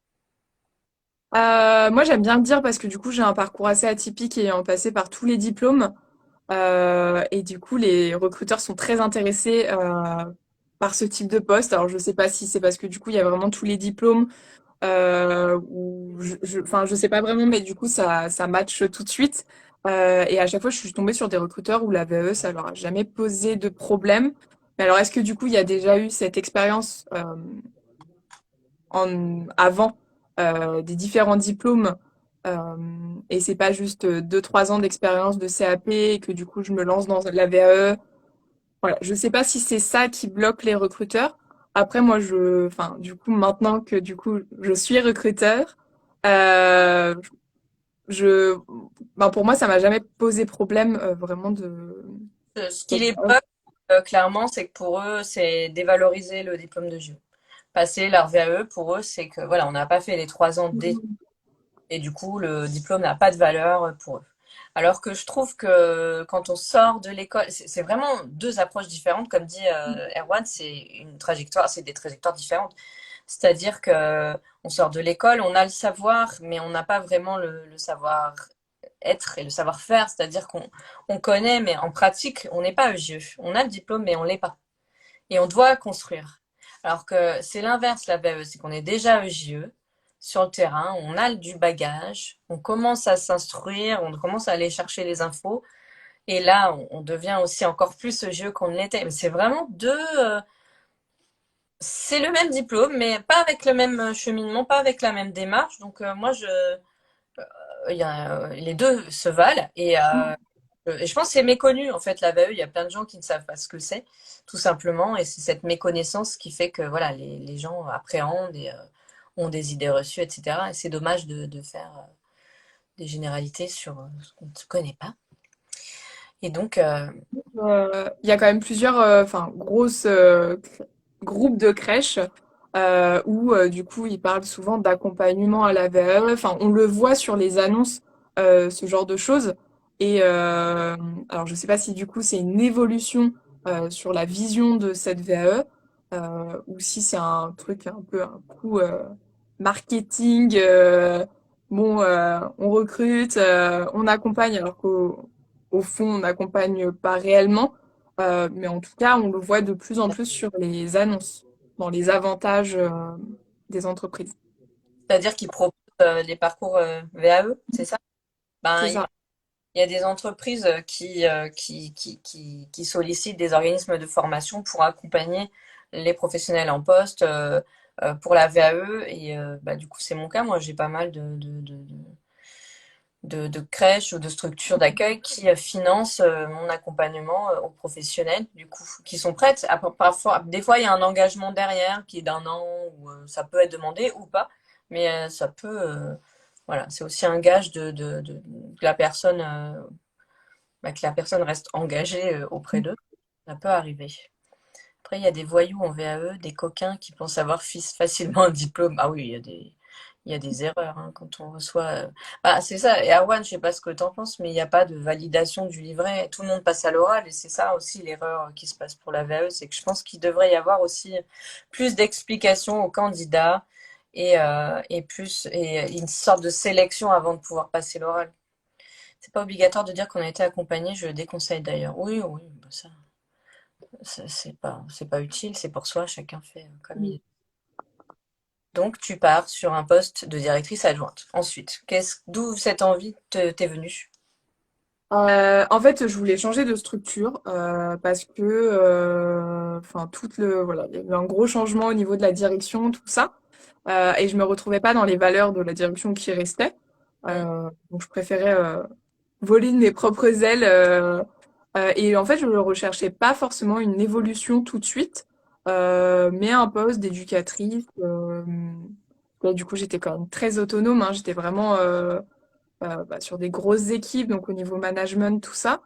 Moi, j'aime bien le dire parce que du coup, j'ai un parcours assez atypique ayant passé par tous les diplômes. Et du coup, les recruteurs sont très intéressés par ce type de poste. Alors, je sais pas si c'est parce que du coup, il y a vraiment tous les diplômes ou enfin, je sais pas vraiment, mais du coup, ça match tout de suite. Et à chaque fois, je suis tombée sur des recruteurs où la VAE, ça leur a jamais posé de problème. Mais alors, est-ce que du coup, il y a déjà eu cette expérience avant des différents diplômes et c'est pas juste 2, 3 ans d'expérience de CAP et que du coup, je me lance dans la VAE. Voilà, je sais pas si c'est ça qui bloque les recruteurs. Après, moi, enfin, du coup, maintenant que du coup, je suis recruteur, euh, je, ben, pour moi, ça m'a jamais posé problème vraiment de. Ce qui les bloque, clairement, c'est que pour eux, c'est dévaloriser le diplôme de JO. Passer leur VAE, pour eux, c'est que voilà, on n'a pas fait les 3 ans d'études et du coup, le diplôme n'a pas de valeur pour eux. Alors que je trouve que quand on sort de l'école, c'est vraiment deux approches différentes. Comme dit Erwan, c'est des trajectoires différentes. C'est-à-dire que on sort de l'école, on a le savoir, mais on n'a pas vraiment le savoir-être et le savoir-faire. C'est-à-dire qu'on connaît, mais en pratique, on n'est pas EGE. On a le diplôme, mais on l'est pas. Et on doit construire. Alors que c'est l'inverse, la VAE, c'est qu'on est déjà EGE sur le terrain, on a du bagage, on commence à s'instruire, on commence à aller chercher les infos, et là, on devient aussi encore plus EGE qu'on ne l'était. Mais c'est vraiment c'est le même diplôme, mais pas avec le même cheminement, pas avec la même démarche. Donc moi, les deux se valent, et je pense que c'est méconnu, en fait, la VAE. Il y a plein de gens qui ne savent pas ce que c'est, tout simplement. Et c'est cette méconnaissance qui fait que voilà, les gens appréhendent et ont des idées reçues, etc. Et c'est dommage de faire des généralités sur ce qu'on ne connaît pas. Et donc, Il y a quand même plusieurs, enfin, grosses groupes de crèches où du coup ils parlent souvent d'accompagnement à la VAE. Enfin, on le voit sur les annonces, ce genre de choses. Et alors, je sais pas si du coup c'est une évolution sur la vision de cette VAE ou si c'est un truc un peu un coup marketing. Bon, on recrute, on accompagne alors qu'au fond on n'accompagne pas réellement. Mais en tout cas, on le voit de plus en plus sur les annonces, dans les avantages des entreprises. c'est-à-dire qu'ils proposent les parcours VAE, c'est ça? Ben, C'est il ça. y a des entreprises qui sollicitent des organismes de formation pour accompagner les professionnels en poste pour la VAE. Et bah, du coup, c'est mon cas. Moi, j'ai pas mal de crèches ou de structures d'accueil qui financent mon accompagnement aux professionnels, du coup, qui sont prêtes. Parfois, des fois, il y a un engagement derrière qui est d'un an, ou ça peut être demandé ou pas, mais ça peut, voilà, c'est aussi un gage que la personne reste engagée auprès d'eux. Ça peut arriver. Après, il y a des voyous en VAE, des coquins qui pensent avoir facilement un diplôme. Ah oui, il y a des erreurs hein, quand on reçoit. Bah, c'est ça. Et Arwan, je sais pas ce que tu en penses, mais il n'y a pas de validation du livret. Tout le monde passe à l'oral et c'est ça aussi l'erreur qui se passe pour la VAE. C'est que je pense qu'il devrait y avoir aussi plus d'explications aux candidats et une sorte de sélection avant de pouvoir passer l'oral. C'est pas obligatoire de dire qu'on a été accompagné, je le déconseille d'ailleurs. Oui, oui, bah ça. C'est pas utile, c'est pour soi, chacun fait comme il. Donc, tu pars sur un poste de directrice adjointe. Ensuite, d'où cette envie t'est venue? En fait, je voulais changer de structure parce que, enfin, voilà, il y a eu un gros changement au niveau de la direction, tout ça, et je me retrouvais pas dans les valeurs de la direction qui restait. Hmm. Donc, je préférais voler de mes propres ailes. Et en fait, je ne recherchais pas forcément une évolution tout de suite, mais un poste d'éducatrice. Là, du coup, j'étais quand même très autonome, hein, j'étais vraiment bah, sur des grosses équipes, donc au niveau management, tout ça.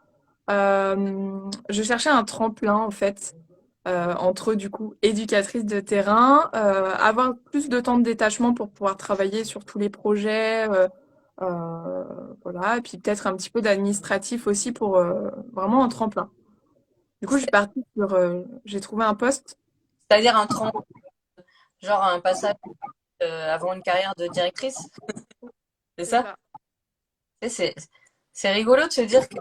Je cherchais un tremplin, en fait, entre, du coup, éducatrice de terrain, avoir plus de temps de détachement pour pouvoir travailler sur tous les projets, euh, voilà, et puis peut-être un petit peu d'administratif aussi pour vraiment un tremplin. Du coup, je suis partie j'ai trouvé un poste. C'est-à-dire un genre un passage avant une carrière de directrice, c'est C'est ça? ça. Tu sais, c'est rigolo de se dire que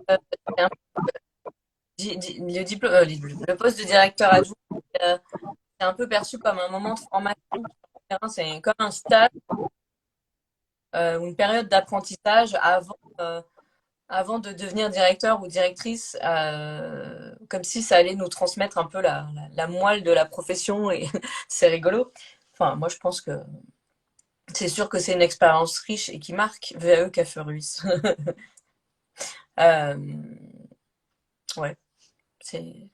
c'est le diplôme, le poste de directeur adjoint, c'est un peu perçu comme un moment de formation sur le terrain. C'est comme un stage ou une période d'apprentissage avant de devenir directeur ou directrice, comme si ça allait nous transmettre un peu la moelle de la profession et c'est rigolo. Enfin, moi, je pense que c'est sûr que c'est une expérience riche et qui marque VAE Café Ruisse. Euh, ouais, c'est,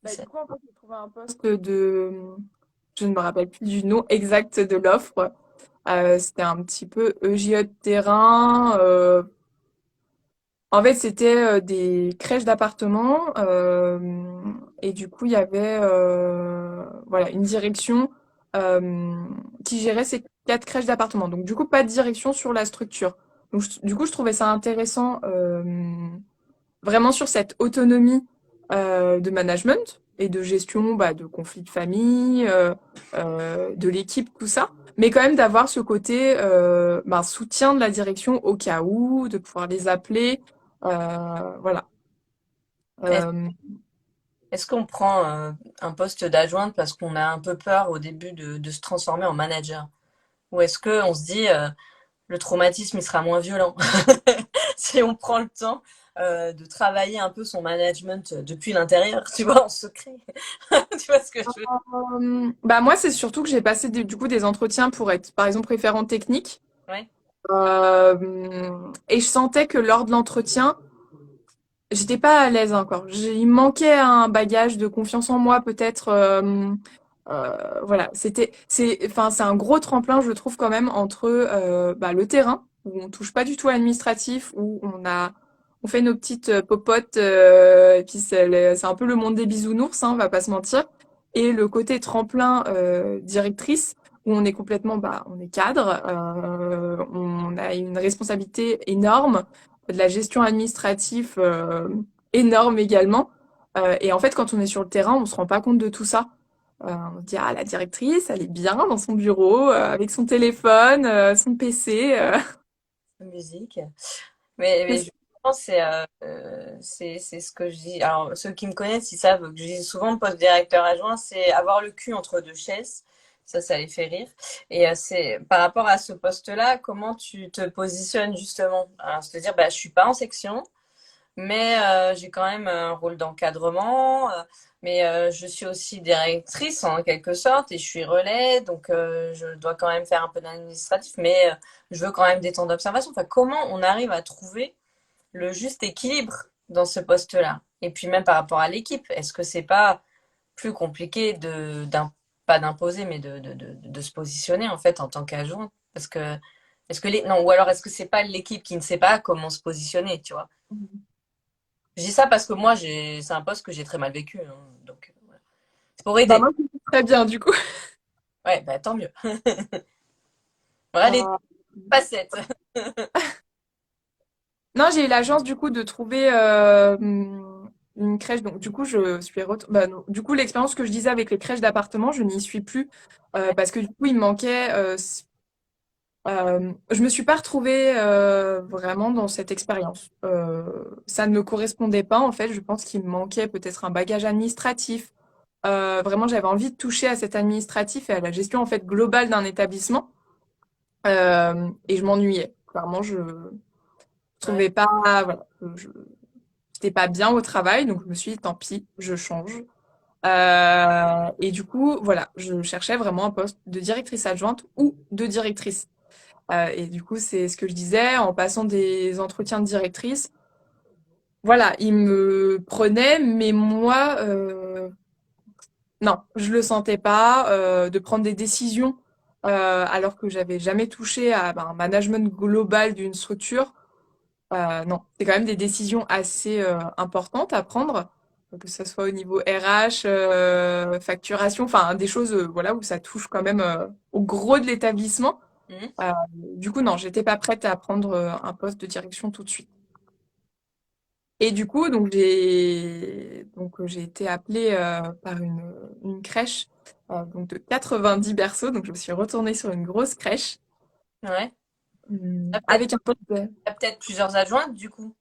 Bah, c'est- du coup, en fait, j'ai trouvé un poste de... Je ne me rappelle plus du nom exact de l'offre. C'était un petit peu EJE de terrain. En fait, c'était des crèches d'appartements. Et du coup, il y avait voilà, une direction euh, qui gérait ces 4 crèches d'appartements. Donc, du coup, pas de direction sur la structure. Donc, du coup, je trouvais ça intéressant. Vraiment sur cette autonomie de management et de gestion bah, de conflits de famille, de l'équipe, tout ça. Mais quand même d'avoir ce côté bah, soutien de la direction au cas où, de pouvoir les appeler. Voilà. Est-ce, Euh, est-ce qu'on prend un poste d'adjointe parce qu'on a un peu peur au début de se transformer en manager? Ou est-ce qu'on se dit le traumatisme il sera moins violent si on prend le temps de travailler un peu son management depuis l'intérieur, tu vois, en secret. Tu vois ce que je veux bah moi, c'est surtout que j'ai passé du coup des entretiens pour être, par exemple, référente technique. dire? Ouais. Et je sentais que lors de l'entretien, j'étais pas à l'aise encore. Il me manquait un bagage de confiance en moi, peut-être. Voilà, enfin, c'est un gros tremplin, je trouve quand même entre bah, le terrain où on touche pas du tout à l'administratif, où on fait nos petites popotes, et puis c'est un peu le monde des bisounours, hein, on va pas se mentir, et le côté tremplin directrice où on est complètement, bah, on est cadre, on a une responsabilité énorme de la gestion administrative énorme également. Et en fait, quand on est sur le terrain, on se rend pas compte de tout ça. On se dit, ah, la directrice, elle est bien dans son bureau, avec son téléphone, son PC. La musique. Mais C'est- je pense que c'est ce que je dis. Alors, ceux qui me connaissent, ils savent que je dis souvent poste directeur adjoint, c'est avoir le cul entre deux chaises. Ça les fait rire. Et c'est par rapport à ce poste-là, comment tu te positionnes justement? Alors, c'est-à-dire, bah, je suis pas en section. Mais j'ai quand même un rôle d'encadrement, mais je suis aussi directrice en quelque sorte et je suis relais, donc je dois quand même faire un peu d'administratif, mais je veux quand même des temps d'observation. Enfin, comment on arrive à trouver le juste équilibre dans ce poste-là? Et puis même par rapport à l'équipe, est-ce que c'est pas plus compliqué pas d'imposer, mais de se positionner en fait en tant qu'agent? Parce que non, ou alors est-ce que c'est pas l'équipe qui ne sait pas comment se positionner, tu vois? Je dis ça parce que moi, c'est un poste que j'ai très mal vécu, hein, donc voilà. C'est pour Bah aider. moi, c'est très bien du coup. Ouais, bah tant mieux. Voilà les Euh, facettes. non, j'ai eu la chance du coup de trouver une crèche. Donc du coup, bah, non. Du coup, l'expérience que je disais avec les crèches d'appartement, je n'y suis plus Ouais. parce que du coup, il me manquait. Je me suis pas retrouvée vraiment dans cette expérience. Ça ne me correspondait pas en fait. Je pense qu'il me manquait peut-être un bagage administratif. Vraiment, j'avais envie de toucher à cet administratif et à la gestion en fait globale d'un établissement. Et je m'ennuyais. Clairement, je Ouais. trouvais pas, voilà, j'étais pas bien au travail, donc je me suis dit tant pis, je change. Et du coup, voilà, je cherchais vraiment un poste de directrice adjointe ou de directrice. Et du coup, c'est ce que je disais, en passant des entretiens de directrice, voilà, ils me prenaient, mais moi, non, je le sentais pas, de prendre des décisions, alors que j'avais jamais touché à ben, un management global d'une structure. Non, c'est quand même des décisions assez importantes à prendre, que ce soit au niveau RH, facturation, enfin des choses voilà où ça touche quand même au gros de l'établissement. Mhm. Du coup, non, j'étais pas prête à prendre un poste de direction tout de suite. Et du coup, j'ai été appelée par une crèche donc de 90 berceaux. Donc je me suis retournée sur une grosse crèche Ouais. T'as peut-être, avec un poste. t'as peut-être plusieurs adjointes, du coup.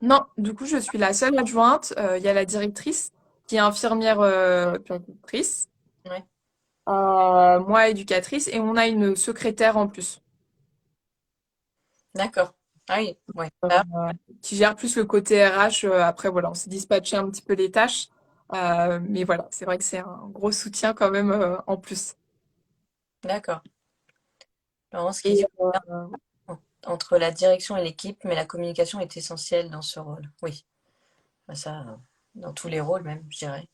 Non, du coup, je suis la seule adjointe. Il y a la directrice qui est infirmière puéricultrice, Ouais. moi éducatrice, et on a une secrétaire en plus D'accord. Ah oui, ouais. euh, Ah, qui gère plus le côté RH. Après, voilà, on s'est dispatché un petit peu les tâches. Mais voilà, c'est vrai que c'est un gros soutien quand même en plus. d'accord. Alors, ce qui Et dit entre la direction et l'équipe, mais la communication est essentielle dans ce rôle. Oui, bah ça, dans tous les rôles même, je dirais.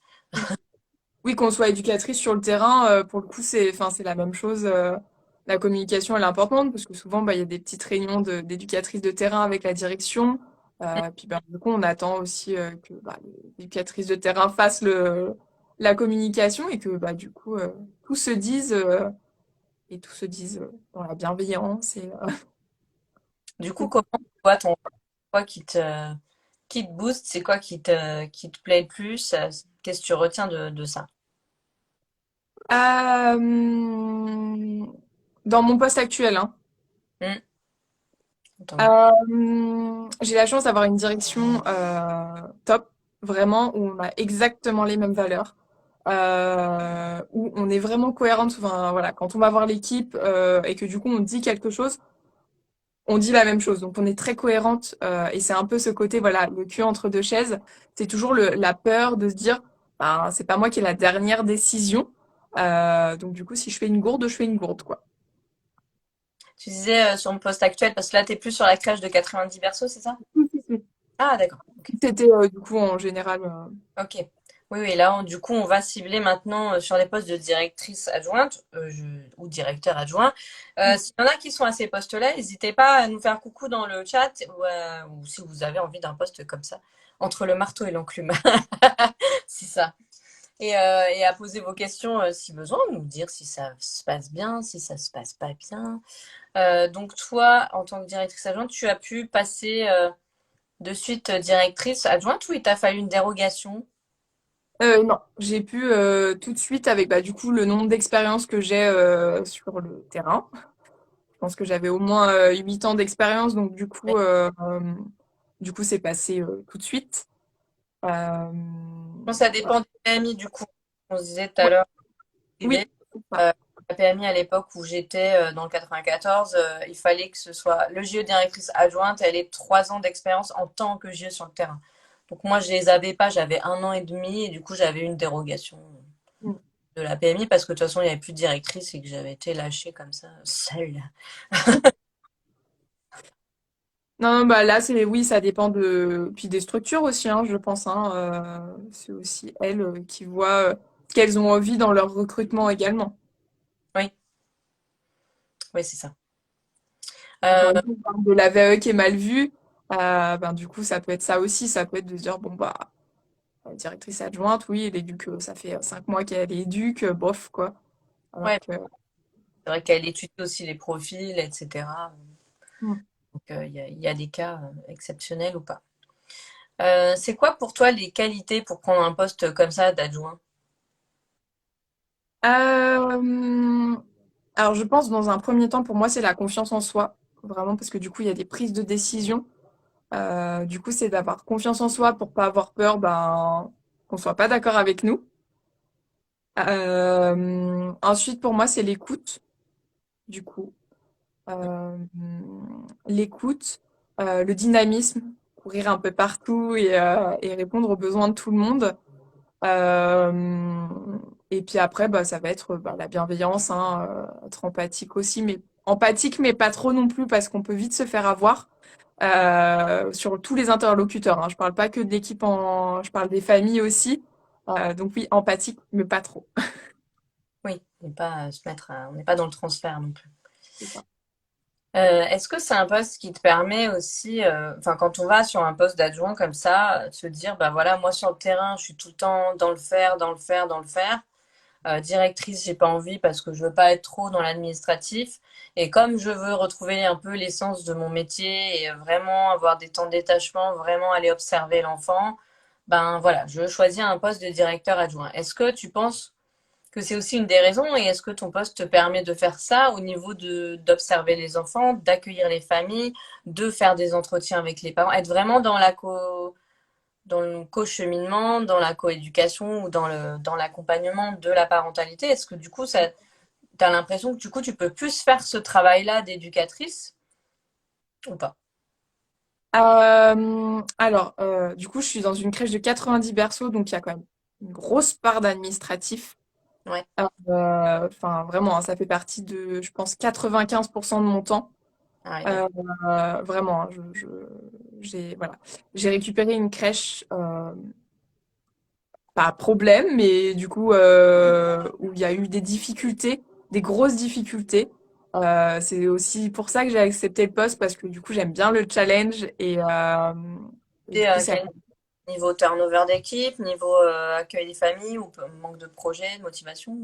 oui, qu'on soit éducatrice sur le terrain, pour le coup, enfin, c'est la même chose. La communication, elle est importante parce que souvent, bah, il y a des petites réunions d'éducatrices de terrain avec la direction. Puis, bah, du coup, on attend aussi que bah, l'éducatrice de terrain fasse la communication et que, bah, du coup, tout se dise et tout se dise dans la bienveillance. Du coup, comment tu vois ton quoi qui te booste, c'est quoi qui te plaît le plus? Qu'est-ce que tu retiens de ça? Euh, Dans mon poste actuel, hein. Hmm, entendu. J'ai la chance d'avoir une direction top, vraiment, où on a exactement les mêmes valeurs, où on est vraiment cohérente. Enfin, voilà, quand on va voir l'équipe et que du coup on dit quelque chose, on dit la même chose. Donc on est très cohérente et c'est un peu ce côté, voilà, le cul entre deux chaises. C'est toujours la peur de se dire, ben, c'est pas moi qui ai la dernière décision. Donc du coup, si je fais une gourde, je fais une gourde, quoi. Tu disais sur mon poste actuel, parce que là, tu es plus sur la crèche de 90 berceaux, c'est ça? Ah, d'accord. Ok. C'était du coup en général. Ok. Oui, oui, là, du coup, on va cibler maintenant sur les postes de directrice adjointe ou directeur adjoint. S'il y en a qui sont à ces postes-là, n'hésitez pas à nous faire coucou dans le chat ou si vous avez envie d'un poste comme ça, entre le marteau et l'enclume. C'est ça. Et à poser vos questions si besoin, nous dire si ça se passe bien, si ça se passe pas bien. Donc, toi, en tant que directrice adjointe, tu as pu passer de suite directrice adjointe ou il t'a fallu une dérogation? Non, j'ai pu tout de suite avec bah, du coup le nombre d'expériences que j'ai sur le terrain. Je pense que j'avais au moins 8 ans d'expérience, donc du coup c'est passé tout de suite. Euh, Bon, ça dépend du PMI, du coup. On se disait tout à ouais, l'heure, oui, privé. c'est ça. Euh, la PMI à l'époque où j'étais dans le 94, il fallait que ce soit le JE directrice adjointe, elle ait 3 ans d'expérience en tant que JE sur le terrain. Donc moi, je les avais pas, j'avais 1 an et demi et du coup, j'avais une dérogation Mm. de la PMI parce que de toute façon, il n'y avait plus de directrice et que j'avais été lâchée comme ça, seule. Non, bah là c'est oui, ça dépend de puis des structures aussi, hein, je pense. Hein, c'est aussi elles qui voient ce qu'elles ont envie dans leur recrutement également. Oui, oui, c'est ça. Encore Euh, une fois, on parle de la VAE qui est mal vue. Ben, du coup, ça peut être ça aussi. Ça peut être de se dire, bon, bah, directrice adjointe, oui, elle éduque, ça fait 5 mois qu'elle éduque, bof, quoi. Alors ouais, que. c'est vrai qu'elle étudie aussi les profils, etc. Hmm. Donc, il y a des cas exceptionnels ou pas. C'est quoi pour toi les qualités pour prendre un poste comme ça d'adjoint? Euh, alors, je pense, dans un premier temps, pour moi, c'est la confiance en soi. Vraiment, parce que du coup, il y a des prises de décision. Du coup, c'est d'avoir confiance en soi pour pas avoir peur, ben, qu'on soit pas d'accord avec nous. Ensuite, pour moi, c'est l'écoute, du coup. Euh, L'écoute, le dynamisme, courir un peu partout et répondre aux besoins de tout le monde. Euh, et puis après, bah, ça va être bah, la bienveillance, hein, être empathique aussi, mais empathique, mais pas trop non plus, parce qu'on peut vite se faire avoir sur tous les interlocuteurs. Hein. Je parle pas que de l'équipe je parle des familles aussi. Donc oui, empathique, mais pas trop. Oui, et pas se mettre on n'est pas dans le transfert non plus. C'est ça. Est-ce que c'est un poste qui te permet aussi, enfin quand on va sur un poste d'adjoint comme ça, de se dire, bah voilà, moi sur le terrain, je suis tout le temps dans le faire, dans le faire, dans le faire. directrice, j'ai pas envie parce que je veux pas être trop dans l'administratif. Et comme je veux retrouver un peu l'essence de mon métier et vraiment avoir des temps de détachement, vraiment aller observer l'enfant, ben voilà, je choisis un poste de directeur adjoint. Est-ce que tu penses que c'est aussi une des raisons et est-ce que ton poste te permet de faire ça au niveau de d'observer les enfants, d'accueillir les familles, de faire des entretiens avec les parents, être vraiment dans le co-cheminement, dans la coéducation ou dans l'accompagnement de la parentalité? Est-ce que du coup, ça, tu as l'impression que du coup, tu peux plus faire ce travail-là d'éducatrice ou pas? Du coup, je suis dans une crèche de 90 berceaux, donc il y a quand même une grosse part d'administratif. Ouais. Enfin, vraiment, hein, ça fait partie de, je pense, 95% de mon temps. Ah oui, Euh, d'accord. Vraiment, hein, voilà. J'ai récupéré une crèche, pas problème, mais du coup, où il y a eu des difficultés, des grosses difficultés. C'est aussi pour ça que j'ai accepté le poste, parce que du coup, j'aime bien le challenge et Et, du coup, ça. niveau turnover d'équipe, niveau accueil des familles ou manque de projet, de motivation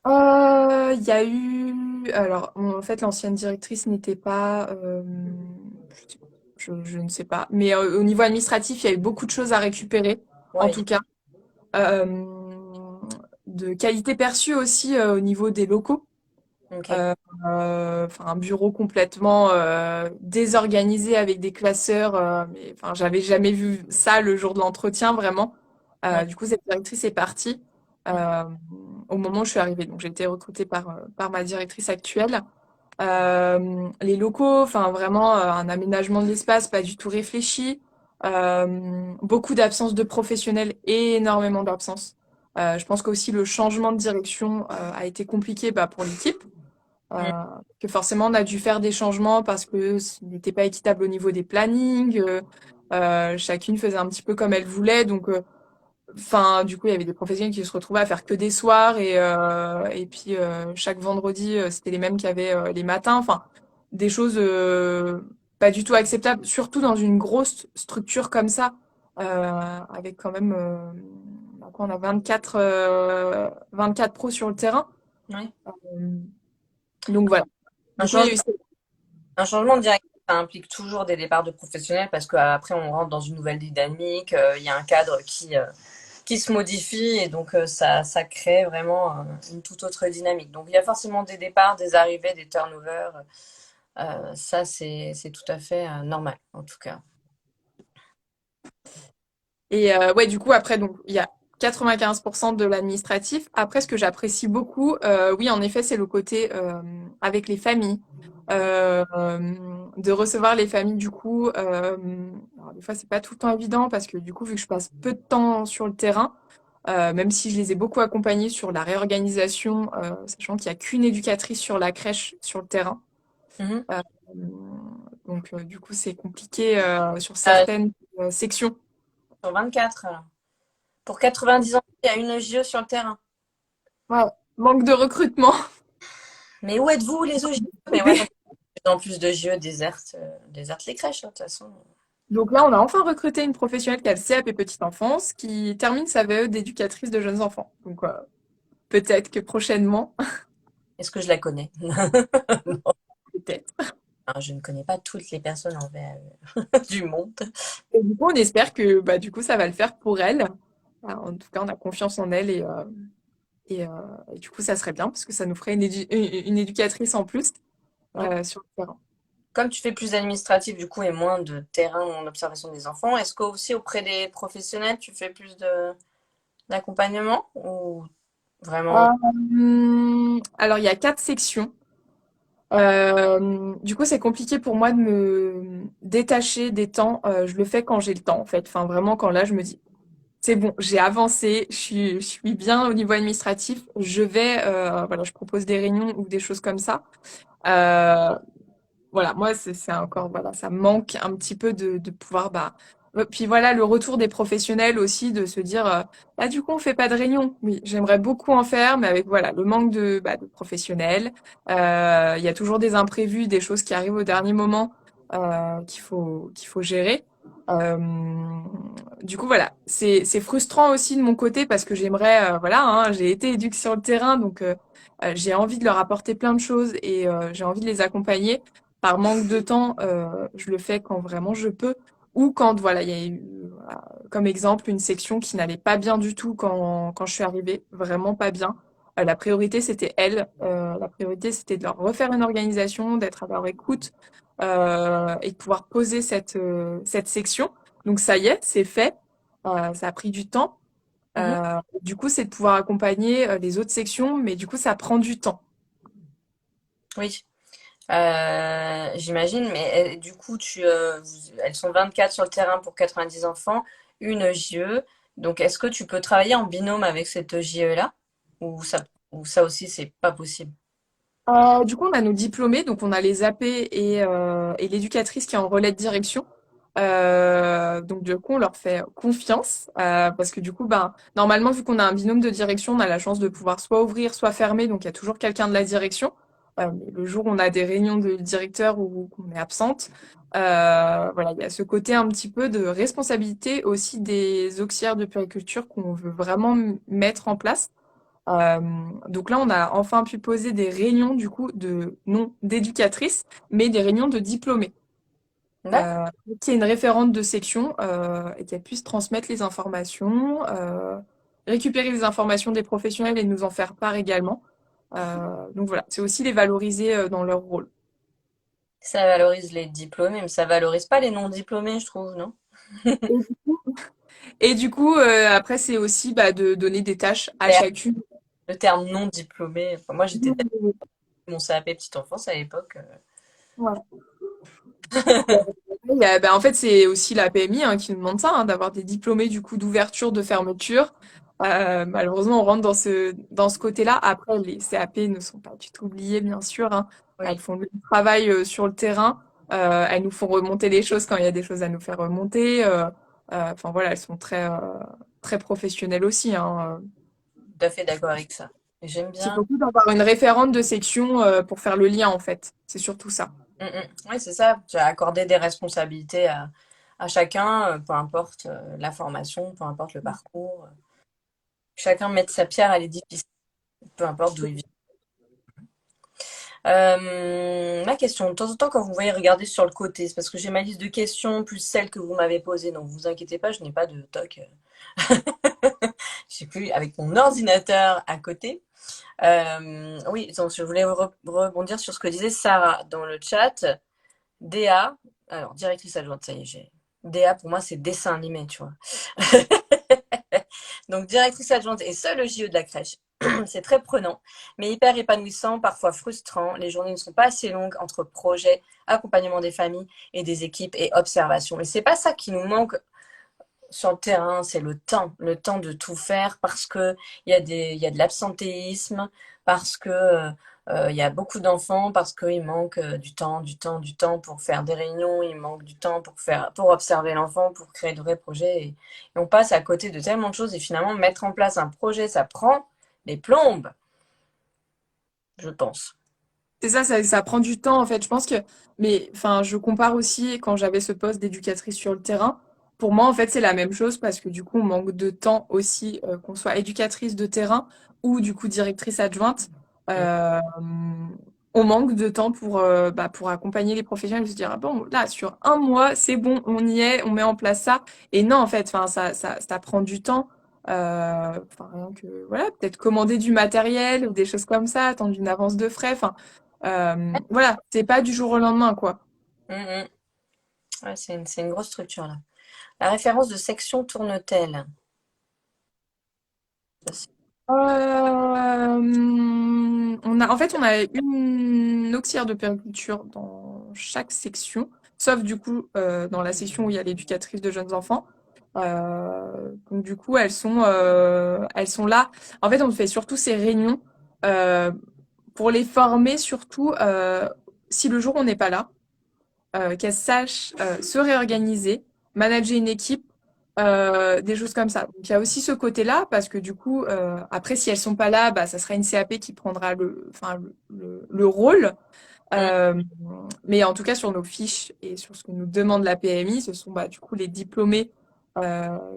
Il y a eu. Alors, en fait, l'ancienne directrice n'était pas. Je ne sais pas. Mais au niveau administratif, il y a eu beaucoup de choses à récupérer, en Ouais, tout cas. Euh, de qualité perçue aussi au niveau des locaux. ok. Euh, enfin, un bureau complètement désorganisé avec des classeurs. Mais enfin, j'avais jamais vu ça le jour de l'entretien, vraiment. Ouais. Du coup, cette directrice est partie euh, au moment où je suis arrivée. Donc, j'ai été recrutée par ma directrice actuelle. Les locaux, enfin, vraiment un aménagement de l'espace pas du tout réfléchi. Beaucoup d'absence de professionnels et énormément d'absence. Je pense qu'aussi le changement de direction a été compliqué bah, pour l'équipe. Mm. Euh, que forcément on a dû faire des changements parce que ce n'était pas équitable au niveau des plannings. Chacune faisait un petit peu comme elle voulait, donc enfin du coup il y avait des professionnels qui se retrouvaient à faire que des soirs et puis chaque vendredi c'était les mêmes qui avaient les matins. Enfin des choses pas du tout acceptables, surtout dans une grosse structure comme ça avec quand même on a 24 pros sur le terrain. Ouais. Euh, donc voilà. Un Du coup, il y a eu changement, un changement de direction, ça implique toujours des départs de professionnels parce qu'après, on rentre dans une nouvelle dynamique, il y a un cadre qui se modifie et donc ça crée vraiment une toute autre dynamique. Donc il y a forcément des départs, des arrivées, des turnovers. Ça, c'est tout à fait normal, en tout cas. Et ouais, du coup, après, donc, il y a 95% de l'administratif. Après, ce que j'apprécie beaucoup, oui, en effet, c'est le côté avec les familles. De recevoir les familles, du coup, alors, des fois, c'est pas tout le temps évident parce que, du coup, vu que je passe peu de temps sur le terrain, même si je les ai beaucoup accompagnés sur la réorganisation, sachant qu'il n'y a qu'une éducatrice sur la crèche, sur le terrain. Mhm. Euh, donc, du coup, c'est compliqué sur Euh, certaines sections. sur 24, alors. Pour 90 ans, il y a une JO sur le terrain. Ouais, manque de recrutement. Mais où êtes-vous, les OGE? Mais ouais, donc, en plus de JO, déserte les crèches, hein, de toute façon. Donc là, on a enfin recruté une professionnelle qui a le CAP petite enfance, qui termine sa VE d'éducatrice de jeunes enfants. Donc peut-être que prochainement, Est-ce que je la connais? peut-être. Non, je ne connais pas toutes les personnes en VAE du monde. Et du coup, on espère que bah, du coup, ça va le faire pour elle. En tout cas, on a confiance en elle et, euh, et du coup, ça serait bien parce que ça nous ferait une éducatrice en plus Ouais. sur le terrain. Comme tu fais plus d'administratif du coup et moins de terrain en observation des enfants, est-ce qu'aussi auprès des professionnels, tu fais plus d'accompagnement ou vraiment? Alors, il y a 4 sections. Du coup, c'est compliqué pour moi de me détacher des temps. Je le fais quand j'ai le temps, en fait. Enfin, vraiment, quand là, je me dis, c'est bon, j'ai avancé, je suis bien au niveau administratif. Voilà, je propose des réunions ou des choses comme ça. Euh, voilà, moi, c'est encore, voilà, ça me manque un petit peu de pouvoir, bah, puis voilà, le retour des professionnels aussi, de se dire, bah, du coup, on fait pas de réunion. Oui, j'aimerais beaucoup en faire, mais avec, voilà, le manque de professionnels. Il y a toujours des imprévus, des choses qui arrivent au dernier moment, qu'il faut gérer. Euh, du coup, voilà, c'est frustrant aussi de mon côté parce que j'aimerais, voilà, hein, j'ai été éduque sur le terrain, donc j'ai envie de leur apporter plein de choses et j'ai envie de les accompagner. Par manque de temps, je le fais quand vraiment je peux ou quand, voilà, il y a eu, comme exemple, une section qui n'allait pas bien du tout quand je suis arrivée, vraiment pas bien. La priorité, c'était elles. La priorité, c'était de leur refaire une organisation, d'être à leur écoute et de pouvoir poser cette section. Donc ça y est, c'est fait. Ça a pris du temps. Mhm. Du coup, c'est de pouvoir accompagner les autres sections, mais du coup, ça prend du temps. Oui. J'imagine, mais du coup, elles sont 24 sur le terrain pour 90 enfants, une JE. Donc, est-ce que tu peux travailler en binôme avec cette JE-là? Ou ça aussi, c'est pas possible? Du coup, on a nos diplômés, donc on a les AP et l'éducatrice qui est en relais de direction. Donc du coup, on leur fait confiance parce que du coup, ben normalement, vu qu'on a un binôme de direction, on a la chance de pouvoir soit ouvrir, soit fermer. Donc il y a toujours quelqu'un de la direction. Mais le jour où on a des réunions de directeur ou qu'on est absente, voilà, il y a ce côté un petit peu de responsabilité aussi des auxiliaires de puériculture qu'on veut vraiment mettre en place. Euh, donc là, on a enfin pu poser des réunions du coup de non d'éducatrices, mais des réunions de diplômés. D'accord. Qui est une référente de section et qu'elle puisse transmettre les informations, récupérer les informations des professionnels et nous en faire part également. Donc voilà, c'est aussi les valoriser dans leur rôle. Ça valorise les diplômés, mais ça valorise pas les non-diplômés, je trouve, non? Et du coup, après, c'est aussi bah, de donner des tâches à Terme- chacune. Le terme non-diplômé. Enfin, moi, j'étais mon CAP petite enfance à l'époque. Ouais. Bah, en fait, c'est aussi la PMI hein, qui nous demande ça, hein, d'avoir des diplômés du coup d'ouverture, de fermeture. Malheureusement, on rentre dans ce côté-là. Après, les CAP ne sont pas du tout oubliés, bien sûr, hein. Elles Oui, font le travail sur le terrain. Elles nous font remonter les choses quand il y a des choses à nous faire remonter. Enfin voilà, elles sont très professionnelles aussi, hein. tout à fait d'accord avec ça. Et j'aime C'est bien. surtout d'avoir une référente de section pour faire le lien, en fait. C'est surtout ça. Oui, c'est ça. Tu as accordé des responsabilités à chacun, peu importe la formation, peu importe le parcours. Chacun met sa pierre à l'édifice, peu importe d'où il vient. Ma question, de temps en temps, quand vous voyez regarder sur le côté, c'est parce que j'ai ma liste de questions plus celles que vous m'avez posées, donc vous inquiétez pas, je n'ai pas de toc. J'ai plus avec mon ordinateur à côté. Oui, donc je voulais rebondir sur ce que disait Sarah dans le chat. DA, alors directrice adjointe, ça y est, j'ai. DA pour moi c'est dessin animé, tu vois. Donc directrice adjointe et seule JE de la crèche. C'est très prenant, mais hyper épanouissant, parfois frustrant. Les journées ne sont pas assez longues entre projets, accompagnement des familles et des équipes et observation. Et c'est pas ça qui nous manque sur le terrain, c'est le temps de tout faire parce que il y a de l'absentéisme, parce que il y a beaucoup d'enfants, parce qu'il manque du temps pour faire des réunions, il manque du temps pour observer l'enfant, pour créer de vrais projets. Et on passe à côté de tellement de choses et finalement mettre en place un projet, ça prend des plombes, je pense. C'est ça, ça prend du temps en fait. Je pense que, mais enfin, je compare aussi quand j'avais ce poste d'éducatrice sur le terrain. Pour moi, en fait, c'est la même chose parce que du coup, on manque de temps aussi, qu'on soit éducatrice de terrain ou du coup directrice adjointe. Mm. Euh, on manque de temps pour accompagner les professionnels et se dire, ah bon, là, sur un mois, c'est bon, on y est, on met en place ça. Et non, en fait, enfin, ça prend du temps. Enfin, rien que, voilà, peut-être commander du matériel ou des choses comme ça, attendre une avance de frais. Enfin, voilà, c'est pas du jour au lendemain, quoi. Mm, mm. Ouais, c'est une grosse structure là. La référence de section tourne-t-elle? Ça, En fait, on a une auxiliaire de périculture dans chaque section, sauf du coup dans la section où il y a l'éducatrice de jeunes enfants. Donc du coup, elles sont là. En fait, on fait surtout ces réunions euh, pour les former surtout si le jour où on n'est pas là. Qu'elles sachent se réorganiser, manager une équipe, des choses comme ça. Donc il y a aussi ce côté-là parce que du coup, après si elles sont pas là, bah ça sera une CAP qui prendra enfin le rôle. Mm, Euh, mais en tout cas, sur nos fiches et sur ce que nous demande la PMI, ce sont du coup les diplômés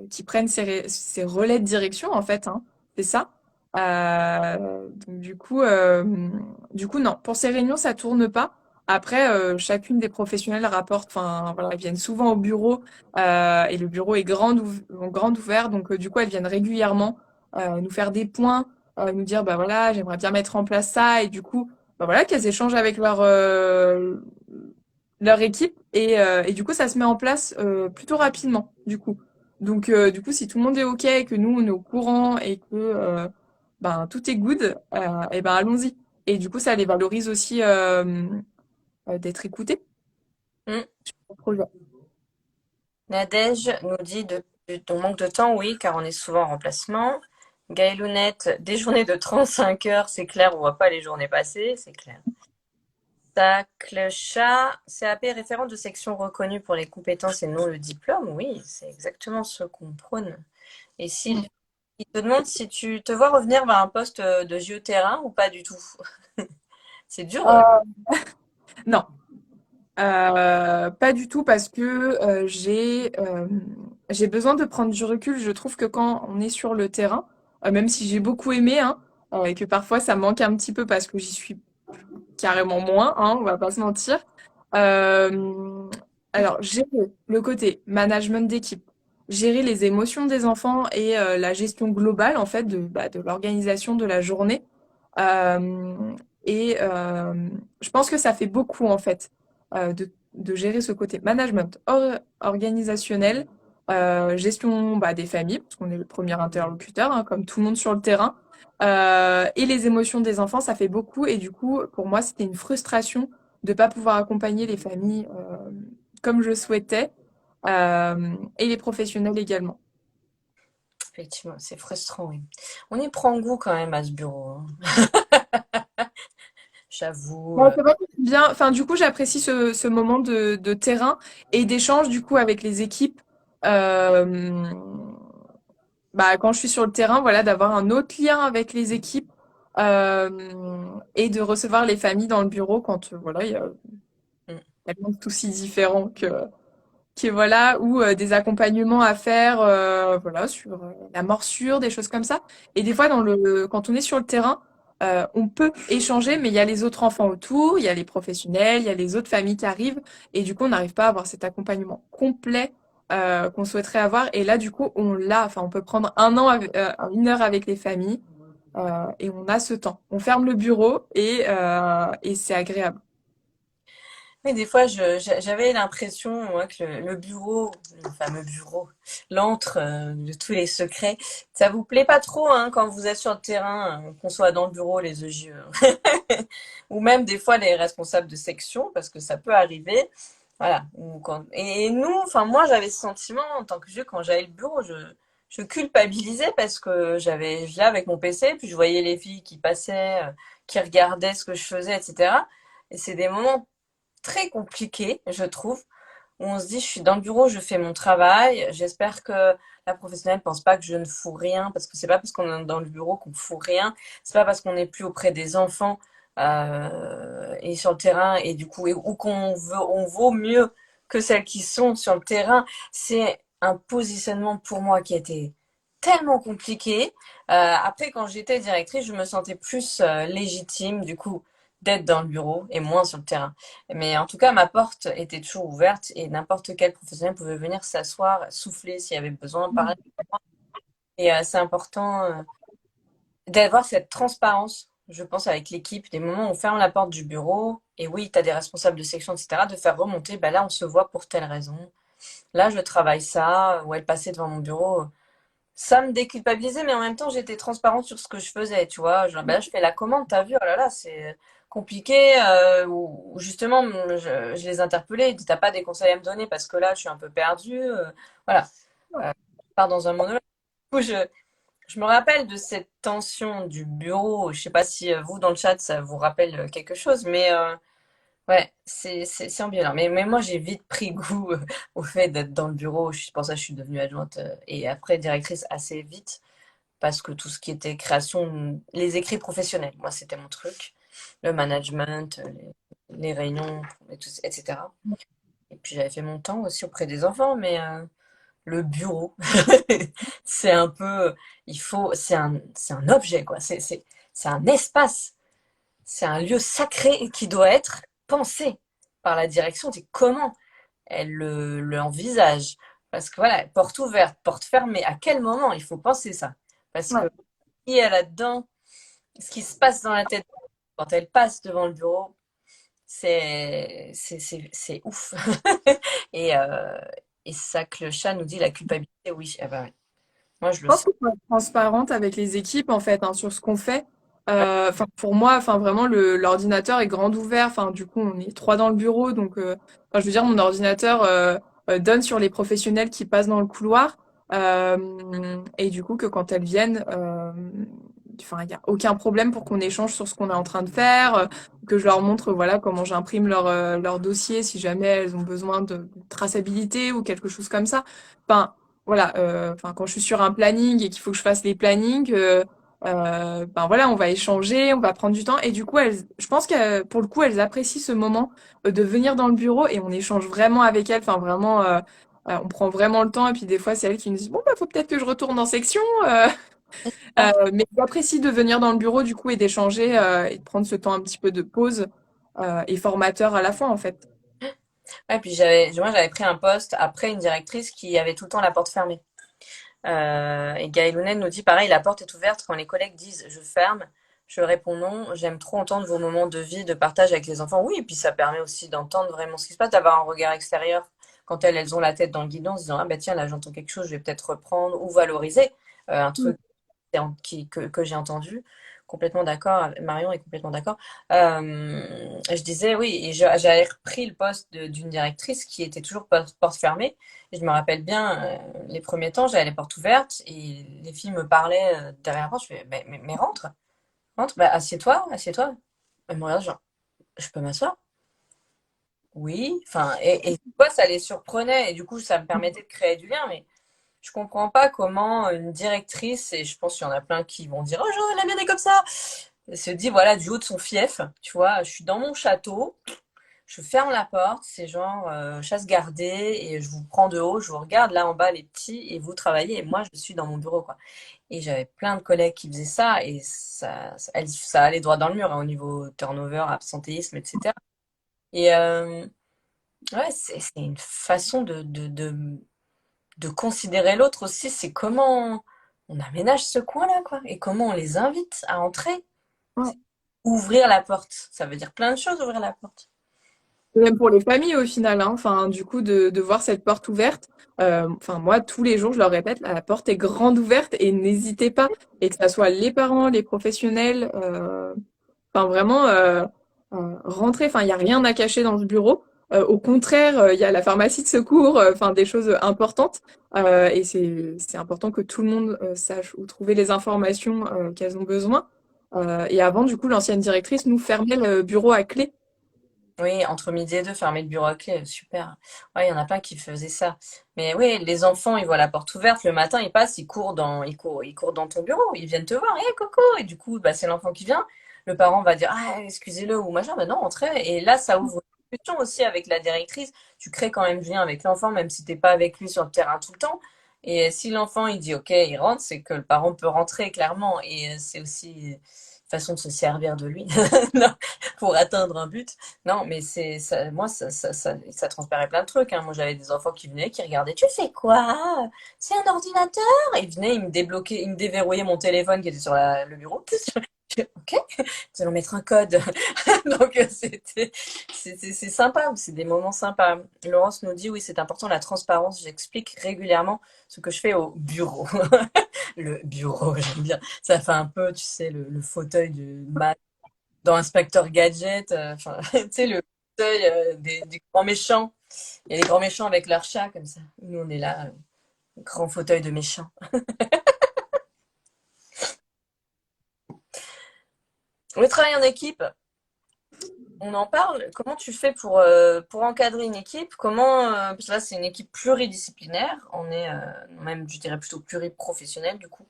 qui prennent ces relais de direction, en fait, hein, c'est ça. Donc, du coup, non. Pour ces réunions, ça tourne pas. Après, chacune des professionnels rapporte, enfin, voilà, elles viennent souvent au bureau et le bureau est grand ouvert. Donc, du coup, elles viennent régulièrement nous faire des points, nous dire, bah voilà, j'aimerais bien mettre en place ça. Et du coup, bah voilà, qu'elles échangent avec leur équipe et du coup ça se met en place plutôt rapidement du coup. Donc du coup si tout le monde est OK, que nous on est au courant et que ben tout est good, et ben allons-y. Et du coup ça les valorise aussi d'être écoutés mm. au projet. Nadège nous dit on manque de temps, oui, car on est souvent en remplacement. Gaëlounette, des journées de 35 heures, c'est clair, on voit pas les journées passer, c'est clair. Tac, le chat, CAP référent de section reconnue pour les compétences et non le diplôme, oui, c'est exactement ce qu'on prône. Et Mm. s'il il te demande si tu te vois revenir vers un poste de géoterrain ou pas du tout. C'est dur. Euh, non, pas du tout parce que j'ai besoin de prendre du recul. Je trouve que quand on est sur le terrain, même si j'ai beaucoup aimé, hein, et que parfois ça manque un petit peu parce que j'y suis carrément moins, hein, on va pas se mentir. Euh, alors, gérer le côté management d'équipe, gérer les émotions des enfants et la gestion globale en fait de l'organisation de la journée. Euh, et je pense que ça fait beaucoup en fait de gérer ce côté management organisationnel, gestion des familles, parce qu'on est le premier interlocuteur, hein, comme tout le monde sur le terrain. Et les émotions des enfants, ça fait beaucoup. Et du coup, pour moi, c'était une frustration de ne pas pouvoir accompagner les familles comme je souhaitais, et les professionnels également. Effectivement, c'est frustrant, oui. On y prend goût quand même à ce bureau, hein. J'avoue. Bon, c'est vrai que c'est bien. Enfin, du coup, j'apprécie ce moment de terrain et d'échange du coup avec les équipes. Euh, Quand je suis sur le terrain, voilà, d'avoir un autre lien avec les équipes et de recevoir les familles dans le bureau quand voilà, il y a Mm. tellement de soucis différents que voilà, ou des accompagnements à faire voilà, sur la morsure, des choses comme ça. Et des fois, quand on est sur le terrain, on peut échanger, mais il y a les autres enfants autour, il y a les professionnels, il y a les autres familles qui arrivent, et du coup, on n'arrive pas à avoir cet accompagnement complet qu'on souhaiterait avoir. Et là, du coup, on l'a. Enfin, on peut prendre une heure avec les familles, et on a ce temps. On ferme le bureau et c'est agréable. Oui, des fois, j'avais l'impression, moi, que le bureau, le fameux bureau, l'antre de tous les secrets, ça vous plaît pas trop, hein, quand vous êtes sur le terrain, qu'on soit dans le bureau, les yeux, ou même des fois les responsables de section, parce que ça peut arriver. Voilà. Et nous, enfin, moi, j'avais ce sentiment en tant que vieux, quand j'allais au bureau, je culpabilisais parce que je viens avec mon PC, puis je voyais les filles qui passaient, qui regardaient ce que je faisais, etc. Et c'est des moments très compliqué, je trouve, où on se dit, je suis dans le bureau, je fais mon travail. J'espère que la professionnelle pense pas que je ne fous rien, parce que c'est pas parce qu'on est dans le bureau qu'on fout rien. C'est pas parce qu'on n'est plus auprès des enfants et sur le terrain et du coup ou on vaut mieux que celles qui sont sur le terrain. C'est un positionnement pour moi qui a été tellement compliqué. Après, quand j'étais directrice, je me sentais plus légitime, du coup, d'être dans le bureau et moins sur le terrain. Mais en tout cas, ma porte était toujours ouverte et n'importe quel professionnel pouvait venir s'asseoir, souffler s'il y avait besoin, parler. Et c'est important d'avoir cette transparence, je pense, avec l'équipe, des moments où on ferme la porte du bureau et oui, tu as des responsables de section, etc., de faire remonter, bah là, on se voit pour telle raison. Là, je travaille ça, ou elle passait devant mon bureau. Ça me déculpabilisait, mais en même temps, j'étais transparente sur ce que je faisais, tu vois. Bah là, je fais la commande, t'as vu, oh là là, c'est compliqué. Ou justement, je les interpellais, ils disent, t'as pas des conseils à me donner parce que là, je suis un peu perdue. Voilà. Je pars dans un monologue. Du coup, je me rappelle de cette tension du bureau. Je sais pas si vous, dans le chat, ça vous rappelle quelque chose, mais ouais, c'est ambiant. Mais moi, j'ai vite pris goût au fait d'être dans le bureau. C'est pour ça que je suis devenue adjointe et après directrice assez vite parce que tout ce qui était création, les écrits professionnels, moi, c'était mon truc. Le management. les réunions, etc. Et puis j'avais fait mon temps aussi auprès des enfants, mais le bureau, c'est un peu, c'est un objet, quoi. C'est un espace, c'est un lieu sacré qui doit être pensé par la direction. C'est comment elle l'envisage. Parce que voilà, porte ouverte, porte fermée, à quel moment il faut penser ça? Parce que Ouais. il y a là-dedans, ce qui se passe dans la tête quand elle passe devant le bureau, c'est ouf. Et, euh, et ça que le chat nous dit la culpabilité, oui. Ah bah ouais. Moi, je le Je pense sens. qu'il faut être transparente avec les équipes en fait hein, sur ce qu'on fait. Enfin pour moi, enfin vraiment l'ordinateur est grand ouvert. Enfin du coup on est trois dans le bureau donc enfin, je veux dire mon ordinateur donne sur les professionnels qui passent dans le couloir et du coup que quand elles viennent, enfin il y a aucun problème pour qu'on échange sur ce qu'on est en train de faire, que je leur montre voilà comment j'imprime leur dossier si jamais elles ont besoin de traçabilité ou quelque chose comme ça. Enfin voilà, enfin quand je suis sur un planning et qu'il faut que je fasse les plannings, ben voilà, on va échanger, on va prendre du temps et du coup je pense que pour le coup elles apprécient ce moment de venir dans le bureau et on échange vraiment avec elles, enfin vraiment, on prend vraiment le temps et puis des fois c'est elles qui nous disent bon bah faut peut-être que je retourne en section, mais elles apprécient de venir dans le bureau du coup et d'échanger et de prendre ce temps un petit peu de pause et formateur à la fois en fait. Ouais, puis moi, j'avais pris un poste après une directrice qui avait tout le temps la porte fermée. Et Gaël Hounen nous dit pareil, la porte est ouverte quand les collègues disent je ferme. Je réponds non, j'aime trop entendre vos moments de vie, de partage avec les enfants. Oui, et puis ça permet aussi d'entendre vraiment ce qui se passe, d'avoir un regard extérieur quand elles ont la tête dans le guidon, en se disant ah bah tiens, là j'entends quelque chose, je vais peut-être reprendre ou valoriser un Mm. truc que j'ai entendu. Complètement d'accord, Marion est complètement d'accord. Je disais oui, et j'avais repris le poste d'une directrice qui était toujours porte fermée. Et je me rappelle bien, les premiers temps, j'avais les portes ouvertes et les filles me parlaient derrière la porte. Je fais, mais rentre, rentre, bah, assieds-toi, assieds-toi. Elle me regarde, genre, je peux m'asseoir? Oui. Enfin, et des fois, ça les surprenait et du coup, ça me permettait de créer du lien. Mais je comprends pas comment une directrice, et je pense qu'il y en a plein qui vont dire, oh, Jean, la mienne est comme ça, se dit, voilà, du haut de son fief, tu vois, je suis dans mon château, je ferme la porte, c'est genre chasse gardée, et je vous prends de haut, je vous regarde là en bas les petits, et vous travaillez, et moi je suis dans mon bureau, quoi. Et j'avais plein de collègues qui faisaient ça, et ça allait droit dans le mur hein, au niveau turnover, absentéisme, etc. Et ouais, c'est une façon de considérer l'autre aussi, c'est comment on aménage ce coin-là, quoi, et comment on les invite à entrer. Ouais. Ouvrir la porte, ça veut dire plein de choses, ouvrir la porte. Et même pour les familles au final, hein. Enfin, du coup, de voir cette porte ouverte. Enfin, moi, tous les jours, je leur répète, la porte est grande ouverte et n'hésitez pas. Et que ça soit les parents, les professionnels, enfin vraiment, rentrer. Enfin, il y a rien à cacher dans ce bureau. Au contraire, il y a la pharmacie de secours. Enfin, des choses importantes. Et c'est important que tout le monde sache où trouver les informations qu'elles ont besoin. Et avant, du coup, l'ancienne directrice nous fermait le bureau à clé. Oui, entre midi et deux, fermer le bureau à clé, super. Ouais, il y en a plein qui faisaient ça. Mais oui, les enfants, ils voient la porte ouverte le matin, ils passent, ils courent dans ton bureau, ils viennent te voir, hé, coco! Et du coup, bah, c'est l'enfant qui vient. Le parent va dire, ah, excusez-le, ou machin, bah non, entrez. Et là, ça ouvre une discussion aussi avec la directrice. Tu crées quand même du lien avec l'enfant, même si t'es pas avec lui sur le terrain tout le temps. Et si l'enfant, il dit, ok, il rentre, c'est que le parent peut rentrer, clairement. Et c'est aussi une façon de se servir de lui. Non, pour atteindre un but. Non, mais c'est ça, moi ça transpérait plein de trucs. Hein. Moi j'avais des enfants qui venaient, qui regardaient. Tu fais quoi? C'est un ordinateur? Ils venaient, ils me débloquaient, ils me déverrouillaient mon téléphone qui était sur le bureau. Ok, nous allons mettre un code. Donc c'est sympa, c'est des moments sympas. Laurence nous dit oui, c'est important la transparence. J'explique régulièrement ce que je fais au bureau. Le bureau, j'aime bien. Ça fait un peu, tu sais, le fauteuil du dans Inspecteur Gadget, enfin, tu sais, le fauteuil des grands méchants. Il y a les grands méchants avec leur chat, comme ça. Nous, on est là, grand fauteuil de méchants. Le travail en équipe, on en parle. Comment tu fais pour encadrer une équipe? Comment, parce que là, c'est une équipe pluridisciplinaire. On est, même, je dirais plutôt pluriprofessionnel, du coup.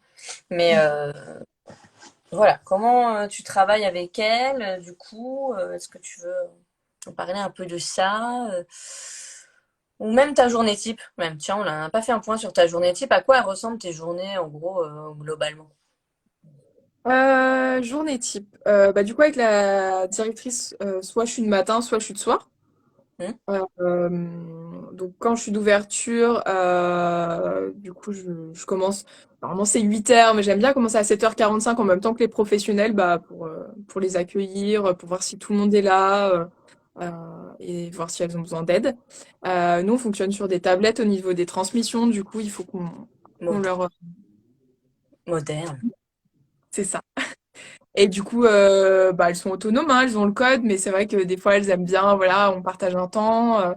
Mais voilà, comment tu travailles avec elle, du coup? Est-ce que tu veux... On parlait un peu de ça. Ou même ta journée type. Même, tiens, on n'a pas fait un point sur ta journée type. À quoi elles ressemblent tes journées, en gros, globalement? Journée type. Bah, du coup, avec la directrice, soit je suis de matin, soit je suis de soir. Hmm. Donc quand je suis d'ouverture, du coup je commence, normalement c'est 8h, mais j'aime bien commencer à 7h45 en même temps que les professionnels, bah, pour les accueillir, pour voir si tout le monde est là, euh, et voir si elles ont besoin d'aide. Nous on fonctionne sur des tablettes au niveau des transmissions, du coup il faut qu'on Mod- leur... Moderne. C'est ça. Et du coup, bah, elles sont autonomes, hein, elles ont le code, mais c'est vrai que des fois, elles aiment bien, voilà, on partage un temps.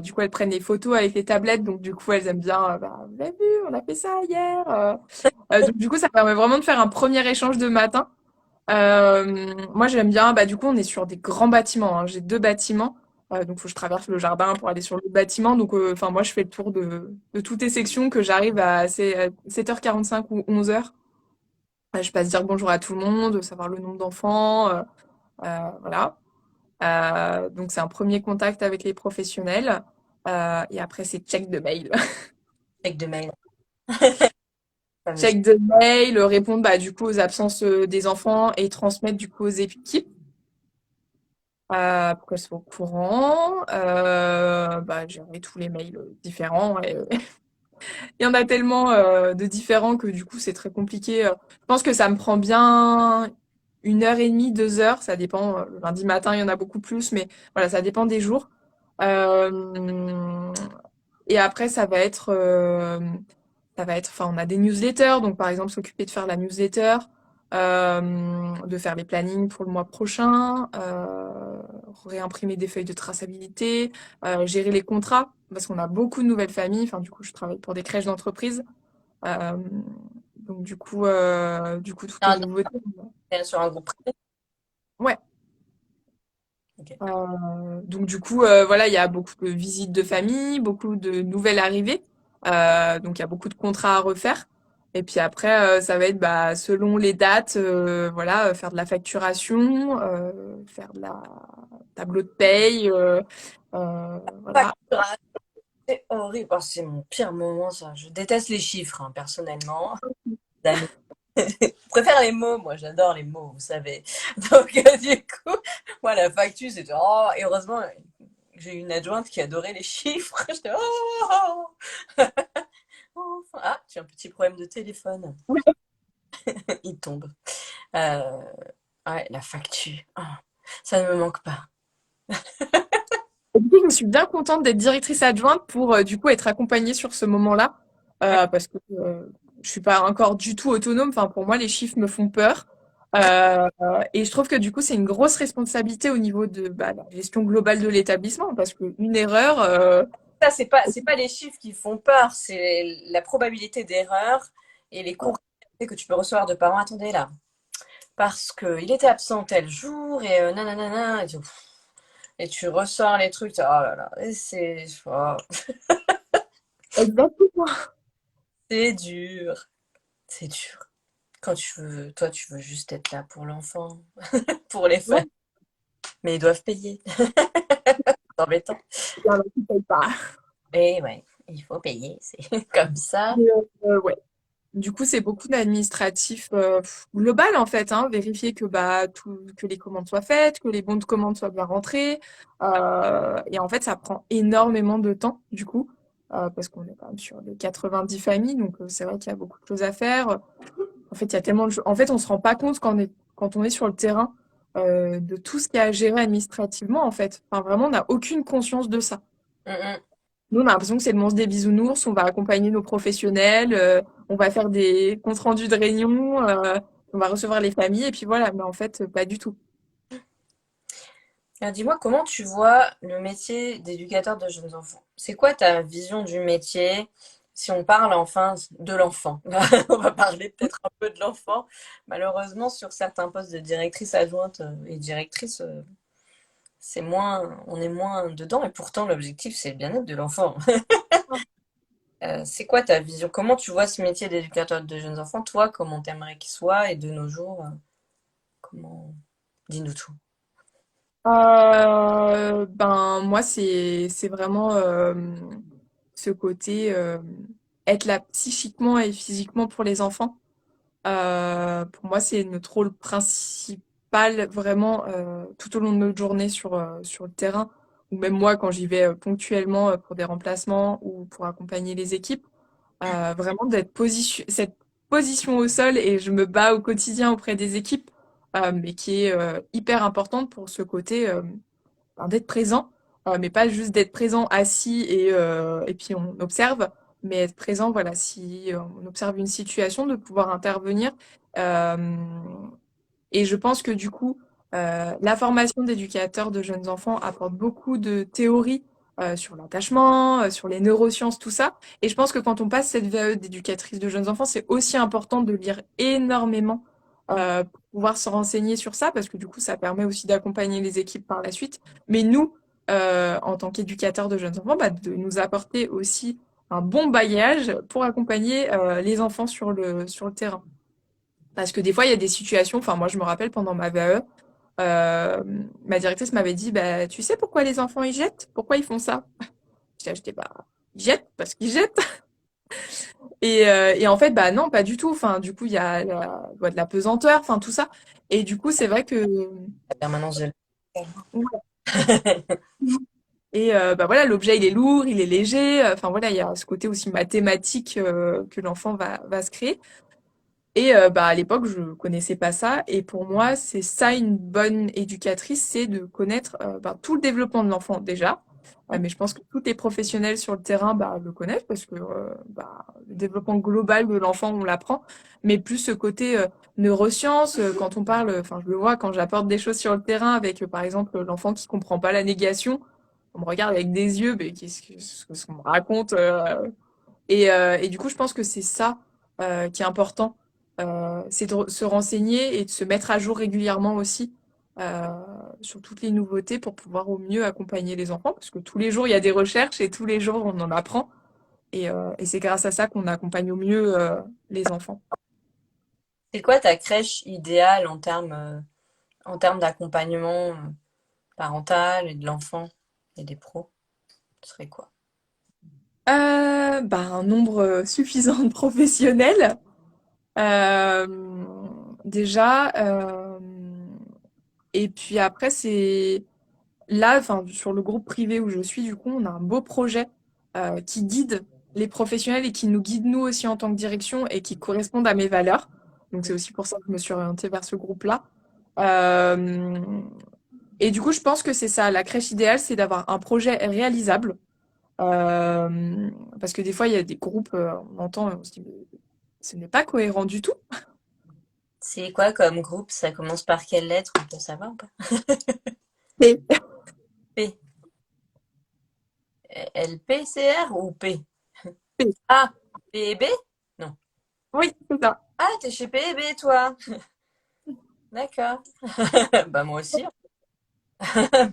Du coup, elles prennent des photos avec les tablettes, donc du coup, elles aiment bien, bah, vous avez vu, on a fait ça hier. Donc du coup, ça permet vraiment de faire un premier échange de matin. Moi, j'aime bien, bah, du coup, on est sur des grands bâtiments, hein. J'ai 2 bâtiments, donc faut que je traverse le jardin pour aller sur le bâtiment. Donc, enfin, moi, je fais le tour de toutes les sections que j'arrive à 7h45 ou 11h. Je passe dire bonjour à tout le monde, savoir le nombre d'enfants, voilà. Donc c'est un premier contact avec les professionnels. Et après c'est check de mail. Avec de mail. Fameuse. Check de mail, répondre bah, du coup aux absences des enfants et transmettre du coup aux équipes pour qu'elles soient au courant. Bah, gérer tous les mails différents. Il y en a tellement de différents que du coup c'est très compliqué. Je pense que ça me prend bien 1h30, 2 heures, ça dépend. Le lundi matin, il y en a beaucoup plus, mais voilà, ça dépend des jours. Euh, et après, enfin, on a des newsletters, donc par exemple s'occuper de faire la newsletter, de faire les plannings pour le mois prochain, réimprimer des feuilles de traçabilité, gérer les contrats, parce qu'on a beaucoup de nouvelles familles. Enfin, du coup, je travaille pour des crèches d'entreprise, euh, donc du coup, toutes les Ah, nouveautés. sur un groupe privé. Ouais. Ok. Donc du coup, voilà, il y a beaucoup de visites de famille, beaucoup de nouvelles arrivées. Donc il y a beaucoup de contrats à refaire. Et puis après, ça va être bah, selon les dates, voilà, faire de la facturation, faire de la tableau de paye, voilà. Facturation, c'est horrible. Oh, c'est mon pire moment, ça. Je déteste les chiffres, hein, personnellement. Dani. Je préfère les mots, moi j'adore les mots, vous savez. Donc du coup, moi la facture c'était oh et heureusement j'ai une adjointe qui adorait les chiffres. J'étais oh, oh. Ah, j'ai un petit problème de téléphone. Il tombe. Euh, ouais, la facture. Ah, ça ne me manque pas. Et du coup, je suis bien contente d'être directrice adjointe pour du coup être accompagnée sur ce moment-là, parce que je suis pas encore du tout autonome. Enfin, pour moi, les chiffres me font peur. Et je trouve que du coup, c'est une grosse responsabilité au niveau de bah, la gestion globale de l'établissement, parce qu'une erreur, Ça c'est pas les chiffres qui font peur, c'est la probabilité d'erreur et les courriers que tu peux recevoir de parents. Attendez là, parce qu'il était absent tel jour et nanana et tu ressors les trucs. Oh là là, et exactement. c'est dur, c'est dur. Quand toi, tu veux juste être là pour l'enfant, pour les Ouais, familles, mais ils doivent payer. C'est embêtant. il y en a qui payent pas. Et ouais, il faut payer, c'est comme ça. Mais, ouais. Du coup, c'est beaucoup d'administratif global en fait, hein. Vérifier que bah que les commandes soient faites, que les bons de commande soient bien rentrés. Et en fait, ça prend énormément de temps du coup, parce qu'on est quand même sur les 90 familles, donc c'est vrai qu'il y a beaucoup de choses à faire. En fait, il y a tellement de choses. En fait, on se rend pas compte quand on est sur le terrain de tout ce qu'il y a à gérer administrativement en fait. Enfin, vraiment, on n'a aucune conscience de ça. Mm, Nous, on a l'impression que c'est le monstre des bisounours, on va accompagner nos professionnels, on va faire des comptes rendus de réunion, on va recevoir les familles, et puis voilà. Mais en fait, pas du tout. Alors, dis-moi, comment tu vois le métier d'éducateur de jeunes enfants? C'est quoi ta vision du métier si on parle enfin de l'enfant? On va parler peut-être un peu de l'enfant. Malheureusement, sur certains postes de directrice adjointe et directrice, on est moins dedans et pourtant l'objectif c'est le bien-être de l'enfant. C'est quoi ta vision? Comment tu vois ce métier d'éducateur de jeunes enfants? Toi, comment t'aimerais qu'il soit et de nos jours, comment? Dis-nous tout. Ben moi c'est vraiment ce côté être là psychiquement et physiquement pour les enfants. Pour moi c'est notre rôle principal vraiment tout au long de notre journée sur le terrain ou même moi quand j'y vais ponctuellement pour des remplacements ou pour accompagner les équipes. Vraiment d'être cette position au sol et je me bats au quotidien auprès des équipes mais qui est hyper importante pour ce côté enfin, d'être présent, mais pas juste d'être présent assis et puis on observe, mais être présent, voilà, si on observe une situation, de pouvoir intervenir. Euh, et je pense que du coup, la formation d'éducateurs de jeunes enfants apporte beaucoup de théories sur l'attachement, sur les neurosciences, tout ça. Et je pense que quand on passe cette VAE d'éducatrice de jeunes enfants, c'est aussi important de lire énormément pour pouvoir se renseigner sur ça, parce que du coup, ça permet aussi d'accompagner les équipes par la suite. Mais nous, en tant qu'éducateurs de jeunes enfants, bah, de nous apporter aussi un bon bagage pour accompagner les enfants sur le terrain. Parce que des fois, il y a des situations, enfin moi je me rappelle pendant ma VAE, euh, ma directrice m'avait dit, bah, tu sais pourquoi les enfants ils jettent? Pourquoi ils font ça? J'étais, bah, ils jettent parce qu'ils jettent. Et en fait, bah non, pas du tout. Enfin, du coup, il y a la loi de la pesanteur, enfin tout ça. Et du coup, c'est vrai que La permanence de ouais. l'- Et bah voilà, l'objet il est lourd, il est léger. Enfin voilà, il y a ce côté aussi mathématique que l'enfant va se créer. Et bah, à l'époque, je connaissais pas ça. Et pour moi, c'est ça une bonne éducatrice, c'est de connaître bah, tout le développement de l'enfant déjà. Mais je pense que tous les professionnels sur le terrain bah, le connaissent parce que bah, le développement global de l'enfant, on l'apprend. Mais plus ce côté neurosciences, quand on parle, enfin je le vois quand j'apporte des choses sur le terrain avec par exemple l'enfant qui comprend pas la négation, on me regarde avec des yeux, mais qu'est-ce qu'on me raconte et du coup, je pense que c'est ça qui est important. C'est de se renseigner et de se mettre à jour régulièrement aussi euh, sur toutes les nouveautés pour pouvoir au mieux accompagner les enfants. Parce que tous les jours, il y a des recherches et tous les jours, on en apprend. Et c'est grâce à ça qu'on accompagne au mieux les enfants. C'est quoi ta crèche idéale en termes d'accompagnement parental et de l'enfant et des pros? Ce serait quoi? Bah, un nombre suffisant de professionnels. Euh, déjà. Et puis après, c'est là, enfin, sur le groupe privé où je suis, du coup, on a un beau projet qui guide les professionnels et qui nous guide nous aussi en tant que direction et qui correspondent à mes valeurs. Donc c'est aussi pour ça que je me suis orientée vers ce groupe-là. Euh, et du coup, je pense que c'est ça. La crèche idéale, c'est d'avoir un projet réalisable. Euh, Parce que des fois, il y a des groupes, on entend, on se dit, mais ce n'est pas cohérent du tout. C'est quoi comme groupe? Ça commence par quelle lettre? On peut savoir ou pas? Et- P. LPCR ou P? et- Ah, PB? Non. Oui, c'est ça. Ah, t'es chez PB, toi. D'accord. Bah moi aussi,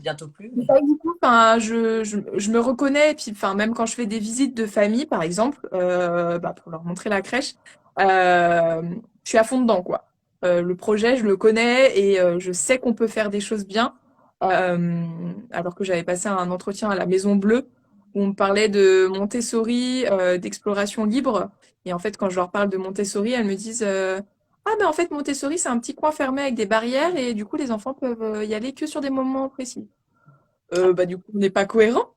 bientôt plus, mais. Bah, du coup, enfin, je me reconnais, et puis enfin, même quand je fais des visites de famille, par exemple, bah, pour leur montrer la crèche, euh, je suis à fond dedans, quoi. Le projet, je le connais et je sais qu'on peut faire des choses bien. Alors que j'avais passé un entretien à la Maison Bleue où on me parlait de Montessori, d'exploration libre. Et en fait, quand je leur parle de Montessori, elles me disent ah, mais en fait, Montessori, c'est un petit coin fermé avec des barrières et du coup, les enfants peuvent y aller que sur des moments précis. Bah, du coup, on n'est pas cohérent.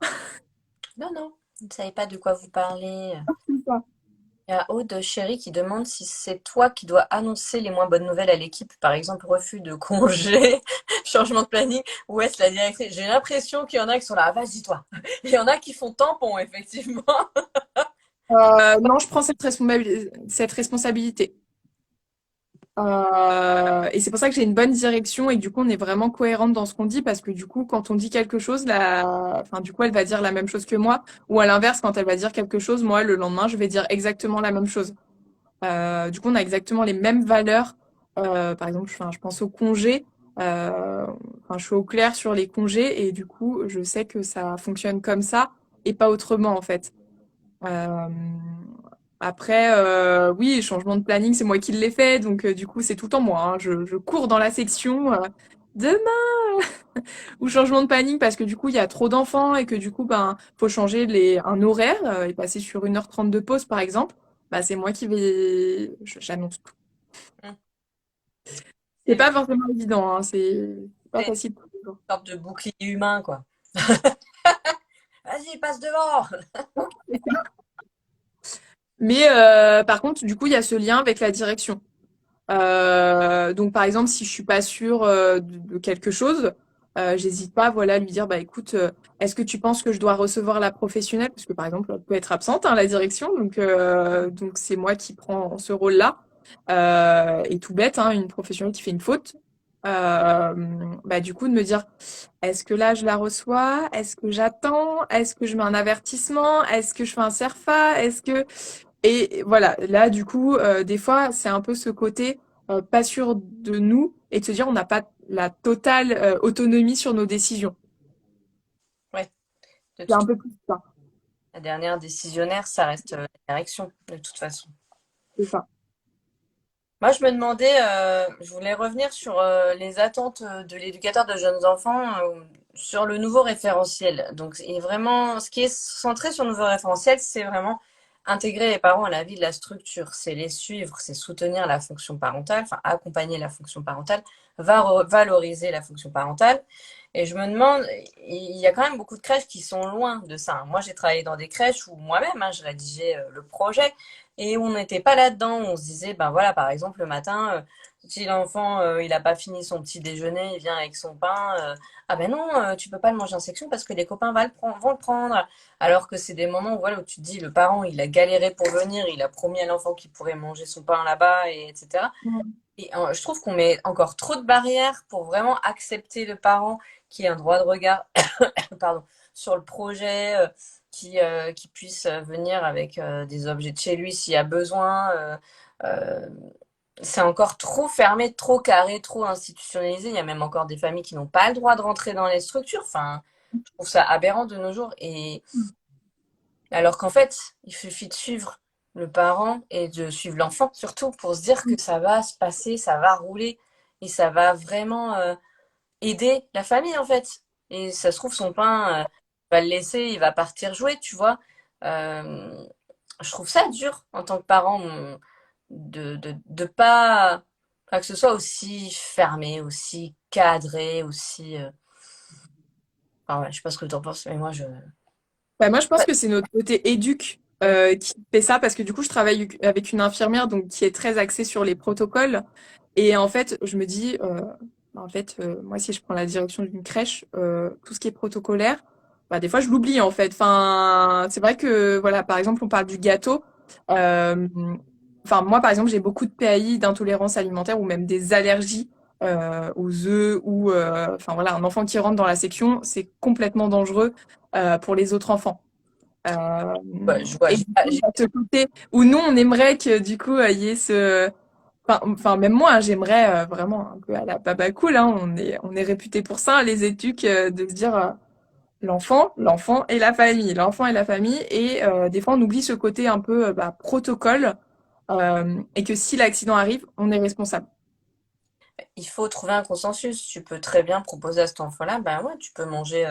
Non, non, vous ne savez pas de quoi vous parlez. C'est ça. Il y a Aude Chéri qui demande si c'est toi qui dois annoncer les moins bonnes nouvelles à l'équipe, par exemple refus de congé, changement de planning, ou est-ce la directrice? J'ai l'impression qu'il y en a qui sont là, ah, vas-y toi. Il y en a qui font tampon, effectivement. Non, je prends cette responsabilité. Et c'est pour ça que j'ai une bonne direction et que du coup, on est vraiment cohérente dans ce qu'on dit parce que du coup, quand on dit quelque chose, enfin, du coup, elle va dire la même chose que moi. Ou à l'inverse, quand elle va dire quelque chose, moi, le lendemain, je vais dire exactement la même chose. Du coup, on a exactement les mêmes valeurs. Par exemple, enfin, je pense aux congés. Enfin, je suis au clair sur les congés et du coup, je sais que ça fonctionne comme ça et pas autrement en fait. Euh, Après, oui, changement de planning, c'est moi qui l'ai fait, donc du coup, c'est tout en moi, hein. Je cours dans la section. demain, ou changement de planning parce que du coup il y a trop d'enfants et que du coup ben faut changer un horaire et passer sur 1h30 de pause par exemple, bah c'est moi qui vais, j'annonce tout. Hmm. C'est C'est pas forcément évident, hein, c'est pas une facile tous les jours. sorte de bouclier humain, quoi. Vas-y, passe devant! Mais par contre, du coup, il y a ce lien avec la direction. Donc, par exemple, si je suis pas sûre de quelque chose, j'hésite pas, voilà, à lui dire, bah écoute, est-ce que tu penses que je dois recevoir la professionnelle? Parce que par exemple, elle peut être absente, hein, la direction, donc c'est moi qui prends ce rôle-là. Et tout bête, hein, une professionnelle qui fait une faute. Euh, Bah du coup, de me dire, est-ce que là je la reçois? Est-ce que j'attends? Est-ce que je mets un avertissement? Est-ce que je fais un CERFA? Et voilà, là, du coup, des fois, c'est un peu ce côté pas sûr de nous et de se dire on n'a pas la totale autonomie sur nos décisions. Ouais, de C'est un toute peu plus ça, la dernière décisionnaire, ça reste la direction, de toute façon. c'est ça. Moi, je me demandais, je voulais revenir sur les attentes de l'éducateur de jeunes enfants sur le nouveau référentiel. Donc, et vraiment, ce qui est centré sur le nouveau référentiel, c'est vraiment intégrer les parents à la vie de la structure. C'est les suivre, c'est soutenir la fonction parentale, enfin accompagner la fonction parentale, valoriser la fonction parentale. Et je me demande, il y a quand même beaucoup de crèches qui sont loin de ça. Moi, j'ai travaillé dans des crèches où moi-même, hein, je rédigeais le projet. Et on n'était pas là-dedans. On se disait, ben voilà, par exemple, le matin, si l'enfant, il n'a pas fini son petit déjeuner, il vient avec son pain. Ah ben non, tu peux pas le manger en section parce que les copains vont le prendre. Alors que c'est des moments où, voilà, où tu te dis, le parent, il a galéré pour venir, il a promis à l'enfant qu'il pourrait manger son pain là-bas, et etc. Mm. Et je trouve qu'on met encore trop de barrières pour vraiment accepter le parent qui a un droit de regard pardon, sur le projet, qui puisse venir avec des objets de chez lui s'il y a besoin. Euh, c'est encore trop fermé, trop carré, trop institutionnalisé. Il y a même encore des familles qui n'ont pas le droit de rentrer dans les structures. Enfin, je trouve ça aberrant de nos jours. Et alors qu'en fait, il suffit de suivre le parent et de suivre l'enfant, surtout pour se dire que ça va se passer, ça va rouler et ça va vraiment aider la famille en fait. Et ça se trouve, son pain, il va le laisser, il va partir jouer, tu vois. Euh, je trouve ça dur en tant que parent de pas, enfin, que ce soit aussi fermé, aussi cadré, aussi. Enfin, ouais, je sais pas ce que tu en penses, mais moi je. Bah, moi, je pense Ouais. que c'est notre côté éduc qui fait ça parce que du coup, je travaille avec une infirmière donc qui est très axée sur les protocoles. Et en fait, je me dis, moi, si je prends la direction d'une crèche, tout ce qui est protocolaire, bah, des fois, je l'oublie en fait. Enfin, c'est vrai que, voilà, par exemple, on parle du gâteau. Euh, Enfin, moi, par exemple, j'ai beaucoup de PAI, d'intolérance alimentaire ou même des allergies aux œufs ou, enfin voilà, un enfant qui rentre dans la section, c'est complètement dangereux pour les autres enfants. Euh, Ouais, je vois, et du coup, il y a ce côté où nous, on aimerait que du coup, il y ait ce... Enfin, même moi, hein, j'aimerais vraiment un peu à la baba cool, hein, on est réputé pour ça, les éduques, de se dire l'enfant et la famille, l'enfant et la famille. Et des fois, on oublie ce côté un peu protocole et que si l'accident arrive, on est responsable. il faut trouver un consensus. Tu peux très bien proposer à cet enfant-là, ben ouais, tu peux manger,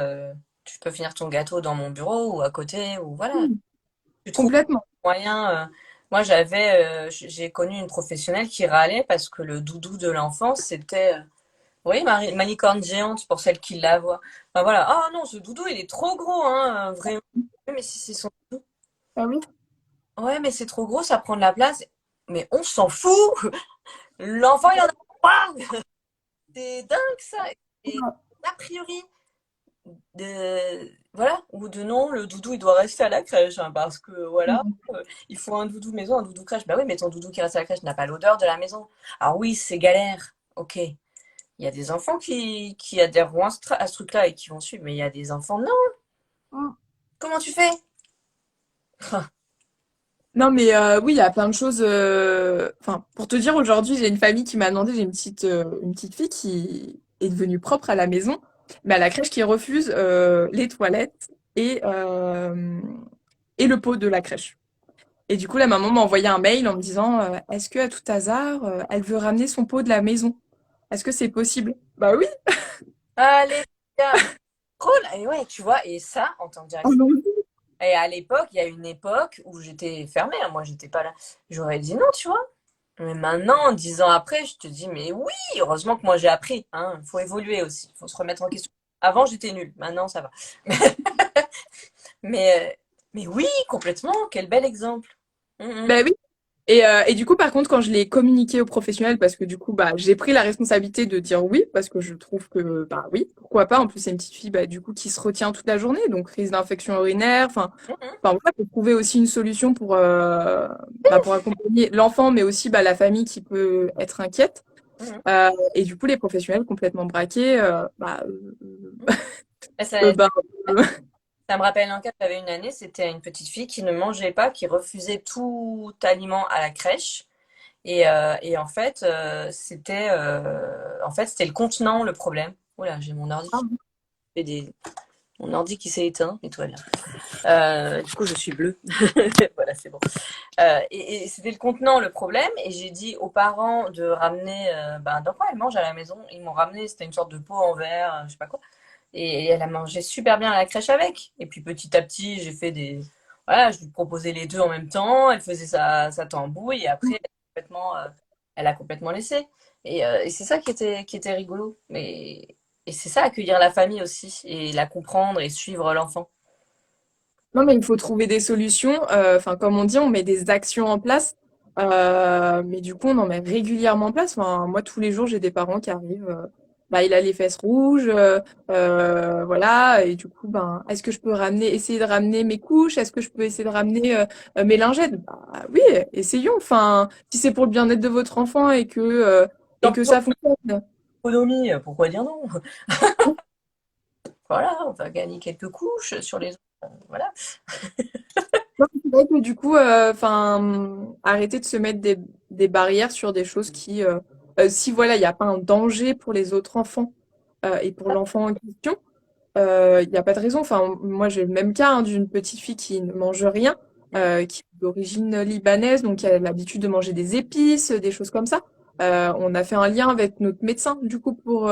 tu peux finir ton gâteau dans mon bureau ou à côté, ou voilà. Mm. Tu trouves Complètement. un moyen. Moi, j'ai connu une professionnelle qui râlait parce que le doudou de l'enfant, c'était, oui, ma licorne géante pour celle qui la voit. Enfin voilà. Ah non, ce doudou, il est trop gros, hein, vraiment. Oui, mais si c'est son doudou. Ah oui. Ouais, mais c'est trop gros, ça prend de la place. Mais on s'en fout! L'enfant, il en a pas! C'est dingue ça! Et a priori, voilà, ou de non, le doudou il doit rester à la crèche, hein, parce que voilà, Mm. il faut un doudou maison, un doudou crèche. Bah oui, mais ton doudou qui reste à la crèche n'a pas l'odeur de la maison. Alors oui, c'est galère, ok. Il y a des enfants qui adhèrent à ce truc-là et qui vont suivre, mais il y a des enfants, non, Mm. comment tu fais? Non, mais oui, il y a plein de choses. Enfin, pour te dire, aujourd'hui, j'ai une famille qui m'a demandé, j'ai une petite fille qui est devenue propre à la maison, mais à la crèche qui refuse les toilettes et le pot de la crèche. Et du coup, la maman m'a envoyé un mail en me disant, est-ce que à tout hasard, elle veut ramener son pot de la maison? Est-ce que c'est possible? Bah oui. Allez, gars, drôle. Et ouais, tu vois, et ça, en tant que Oh directrice. non. Et à l'époque, il y a une époque où j'étais fermée, hein, moi, j'étais pas là. J'aurais dit non, tu vois. Mais maintenant, 10 ans après, je te dis, mais oui, heureusement que moi j'ai appris. Hein. Il faut évoluer aussi, il faut se remettre en question. Avant, j'étais nulle, maintenant, ça va. Mais, mais oui, complètement, quel bel exemple. Mm, Bah oui. Et du coup, par contre, quand je l'ai communiqué aux professionnels, parce que du coup, bah, j'ai pris la responsabilité de dire oui, parce que je trouve que, bah oui, pourquoi pas. En plus, c'est une petite fille, bah, du coup, qui se retient toute la journée, donc risque d'infection urinaire. mm, mm, Enfin, voilà, faut trouver aussi une solution pour accompagner l'enfant, mais aussi, bah, la famille qui peut être inquiète. mm, Et du coup, les professionnels complètement braqués, mm. Et Ça, bah, euh, ça me rappelle un cas, j'avais une année, c'était une petite fille qui ne mangeait pas, qui refusait tout aliment à la crèche. Et en fait, c'était le contenant le problème. Oula, j'ai mon ordi qui fait mon ordi qui s'est éteint et tout va bien. Du coup, je suis bleue. Voilà, c'est bon. Et c'était le contenant le problème. Et j'ai dit aux parents de ramener. Dans quoi elle mange à la maison? Ils m'ont ramené, c'était une sorte de pot en verre, je sais pas quoi. Et elle a mangé super bien à la crèche avec. Et puis petit à petit, j'ai fait des. Voilà, je lui proposais les deux en même temps. Elle faisait sa tambouille. Et après, elle a complètement laissé. Et c'est ça qui était rigolo. Et c'est ça, accueillir la famille aussi. Et la comprendre et suivre l'enfant. non, mais il faut trouver des solutions. Enfin, comme on dit, on met des actions en place. Mais du coup, on en met régulièrement en place. Enfin, moi, tous les jours, j'ai des parents qui arrivent. Bah, il a les fesses rouges. Voilà. Et du coup, ben, est-ce que je peux essayer de ramener mes couches? Est-ce que je peux essayer de ramener mes lingettes? Bah, oui, essayons. Enfin, si c'est pour le bien-être de votre enfant et Tant que pour ça fonctionne. l'économie, pourquoi dire non? Voilà, on va gagner quelques couches sur les autres. Voilà. Non, c'est vrai que du coup, enfin, arrêter de se mettre des barrières sur des choses si voilà, il n'y a pas un danger pour les autres enfants et pour l'enfant en question, il n'y a pas de raison. Enfin, moi, j'ai le même cas hein, d'une petite fille qui ne mange rien, qui est d'origine libanaise, donc qui a l'habitude de manger des épices, des choses comme ça. On a fait un lien avec notre médecin, du coup, pour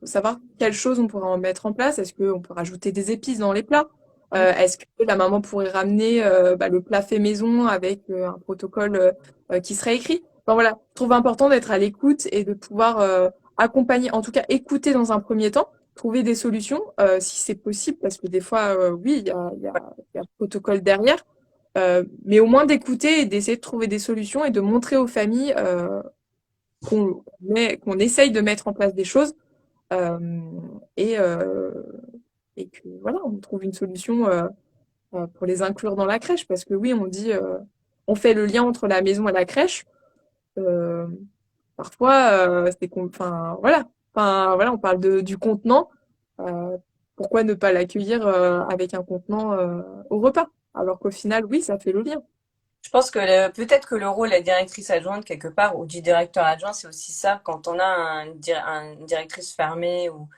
savoir quelles choses on pourrait en mettre en place. Est-ce qu'on peut rajouter des épices dans les plats? Est-ce que la maman pourrait ramener le plat fait maison avec un protocole qui serait écrit? Enfin voilà, je trouve important d'être à l'écoute et de pouvoir accompagner, en tout cas écouter dans un premier temps, trouver des solutions si c'est possible, parce que des fois, oui, il y a un protocole derrière, mais au moins d'écouter et d'essayer de trouver des solutions et de montrer aux familles qu'on essaye de mettre en place des choses euh, et, euh, et que voilà, on trouve une solution pour les inclure dans la crèche, parce que oui, on fait le lien entre la maison et la crèche. Euh, Parfois, enfin voilà, on parle du contenant. Euh, Pourquoi ne pas l'accueillir avec un contenant au repas? Alors qu'au final, oui, ça fait le lien. Je pense que peut-être que le rôle de la directrice adjointe, quelque part, ou du directeur adjoint, c'est aussi ça. Quand on a une directrice fermée, ou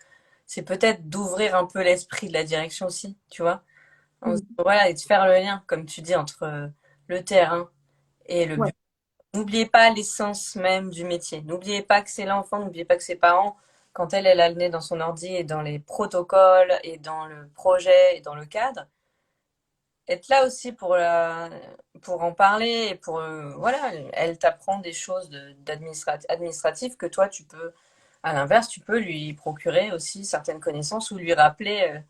c'est peut-être d'ouvrir un peu l'esprit de la direction aussi, tu vois. Mm. Voilà, et de faire le lien, comme tu dis, entre le terrain et le Ouais. but. N'oubliez pas l'essence même du métier. N'oubliez pas que c'est l'enfant, n'oubliez pas que ses parents, quand elle a le nez dans son ordi et dans les protocoles et dans le projet et dans le cadre, être là aussi pour en parler et pour, voilà, elle t'apprend des choses administratives que toi, à l'inverse, tu peux lui procurer aussi certaines connaissances ou lui rappeler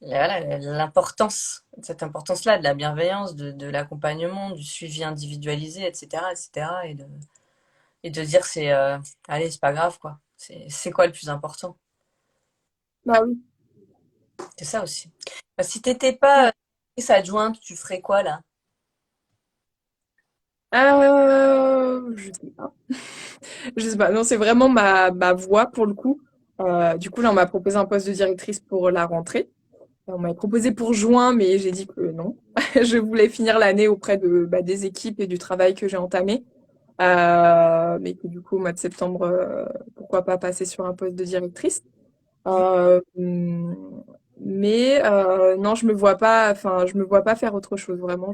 voilà, l'importance, cette importance-là de la bienveillance, de l'accompagnement, du suivi individualisé, etc., etc., et de dire allez, c'est pas grave, quoi. C'est quoi le plus important? Bah oui. C'est ça aussi. Si t'étais pas adjointe, tu ferais quoi là? Je sais pas. Je sais pas. Non, c'est vraiment ma voie pour le coup. Du coup, là, on m'a proposé un poste de directrice pour la rentrée. On m'a proposé pour juin, mais j'ai dit que non. Je voulais finir l'année auprès des équipes et du travail que j'ai entamé. Mais que du coup, au mois de septembre, pourquoi pas passer sur un poste de directrice. Mais non, je me vois pas, enfin, je me vois pas faire autre chose. Vraiment,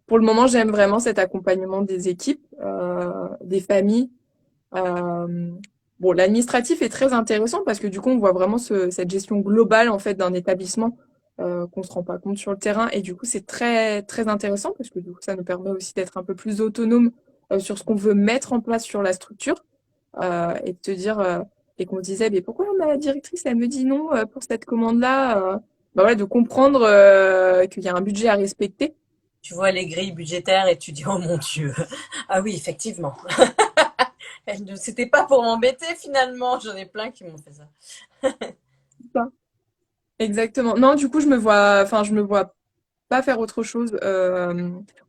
pour le moment, j'aime vraiment cet accompagnement des équipes, des familles Euh, bon, l'administratif est très intéressant parce que du coup, on voit vraiment cette gestion globale en fait d'un établissement qu'on se rend pas compte sur le terrain et du coup, c'est très très intéressant parce que du coup, ça nous permet aussi d'être un peu plus autonome sur ce qu'on veut mettre en place sur la structure et de te dire et qu'on se disait mais pourquoi ma directrice elle me dit non pour cette commande-là bah ouais, de comprendre qu'il y a un budget à respecter. Tu vois les grilles budgétaires et tu dis, oh mon Dieu. Ah oui, effectivement. C'était pas pour m'embêter finalement. J'en ai plein qui m'ont fait ça. Ça. Exactement. Non, du coup, je me vois pas faire autre chose.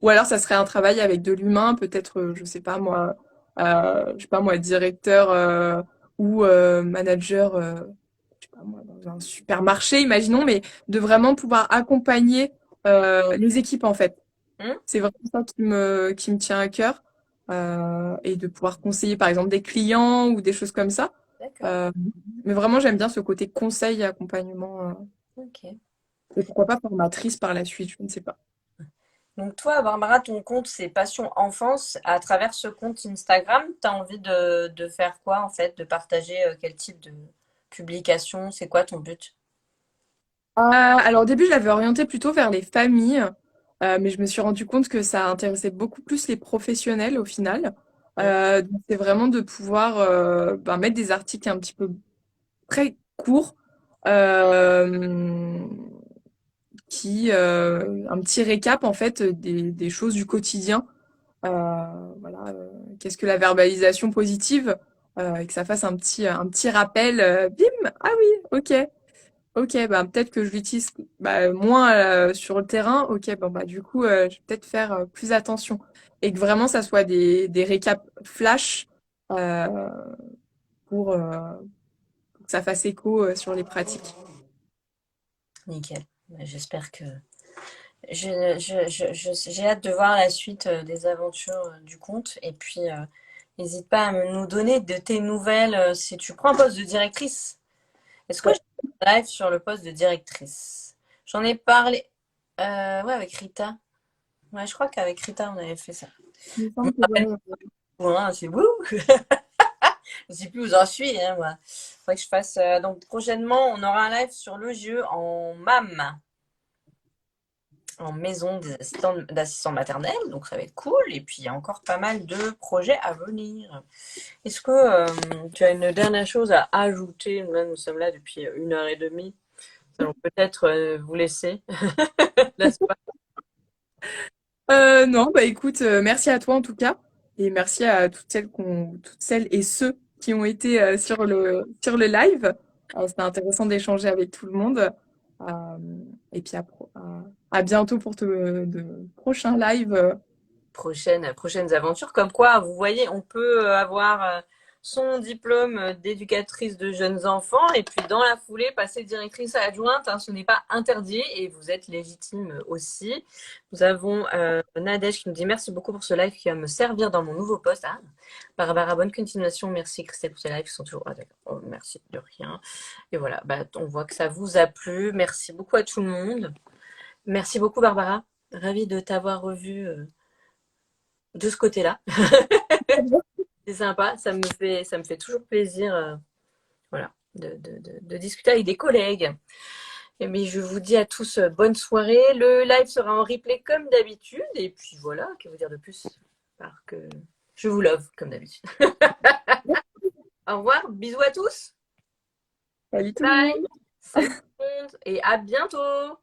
Ou alors, ça serait un travail avec de l'humain, peut-être, je sais pas moi, directeur ou manager, je sais pas moi, dans un supermarché, imaginons, mais de vraiment pouvoir accompagner les équipes en fait. Hmm. C'est vraiment ça qui me tient à cœur. Et de pouvoir conseiller par exemple des clients ou des choses comme ça. D'accord. Euh, mais vraiment, j'aime bien ce côté conseil et accompagnement. Ok. Et pourquoi pas formatrice par la suite, je ne sais pas. Donc toi, Barbara, ton compte, c'est Passion Enfance. À travers ce compte Instagram, tu as envie de faire quoi en fait? De partager quel type de publication? C'est quoi ton but? Alors au début, je l'avais orienté plutôt vers les familles, mais je me suis rendu compte que ça intéressait beaucoup plus les professionnels au final. Hmm. Donc c'est vraiment de pouvoir mettre des articles un petit peu très courts, euh, un petit récap en fait des choses du quotidien. Voilà, qu'est-ce que la verbalisation positive? Et que ça fasse un petit rappel. Bim! Ah oui, ok. Ok, bah peut-être que je l'utilise moins sur le terrain. Ok, bon bah du coup, je vais peut-être faire plus attention et que vraiment ça soit des récaps flash euh, pour que ça fasse écho sur les pratiques. Nickel. J'espère que j'ai hâte de voir la suite des aventures du compte. Et puis, n'hésite pas à nous donner de tes nouvelles si tu prends un poste de directrice. Est-ce que je Ouais, fais un live sur le poste de directrice? J'en ai parlé ouais, avec Rita. Ouais, je crois qu'avec Rita, on avait fait ça. il me Je me semble que rappelle ouais. plus, hein, c'est wouh! Je sais plus où j'en suis, hein, moi. Faudrait que je fasse. Donc, prochainement, on aura un live sur le jeu en MAM, en maison des d'assistants maternels. Donc, ça va être cool. Et puis, il y a encore pas mal de projets à venir. Est-ce que tu as une dernière chose à ajouter? Là, nous sommes là depuis 1 heure et demie. Nous allons peut-être vous laisser. N'est-ce pas? Non, bah écoute, merci à toi en tout cas et merci à toutes celles et ceux qui ont été sur le live. C'était intéressant d'échanger avec tout le monde. Euh, et puis à bientôt pour de prochains lives. Prochaines aventures. Comme quoi, vous voyez, on peut avoir son diplôme d'éducatrice de jeunes enfants et puis dans la foulée passer directrice adjointe. Hein, ce n'est pas interdit et vous êtes légitime aussi. Nous avons Nadège qui nous dit merci beaucoup pour ce live qui va me servir dans mon nouveau poste. Ah, Barbara, bonne continuation. Merci Christelle pour ces lives qui sont toujours. Ah, d'accord. Oh, merci de rien. Et voilà, bah, on voit que ça vous a plu. Merci beaucoup à tout le monde. Merci beaucoup Barbara. Ravie de t'avoir revue de ce côté-là. C'est sympa, ça me fait toujours plaisir voilà, de discuter avec des collègues. Et mais je vous dis à tous bonne soirée. Le live sera en replay comme d'habitude. Et puis voilà, que vous dire de plus? Parce que je vous love comme d'habitude. Au revoir, bisous à tous. Salut tout le Bye. monde! Salut tout le monde et à bientôt.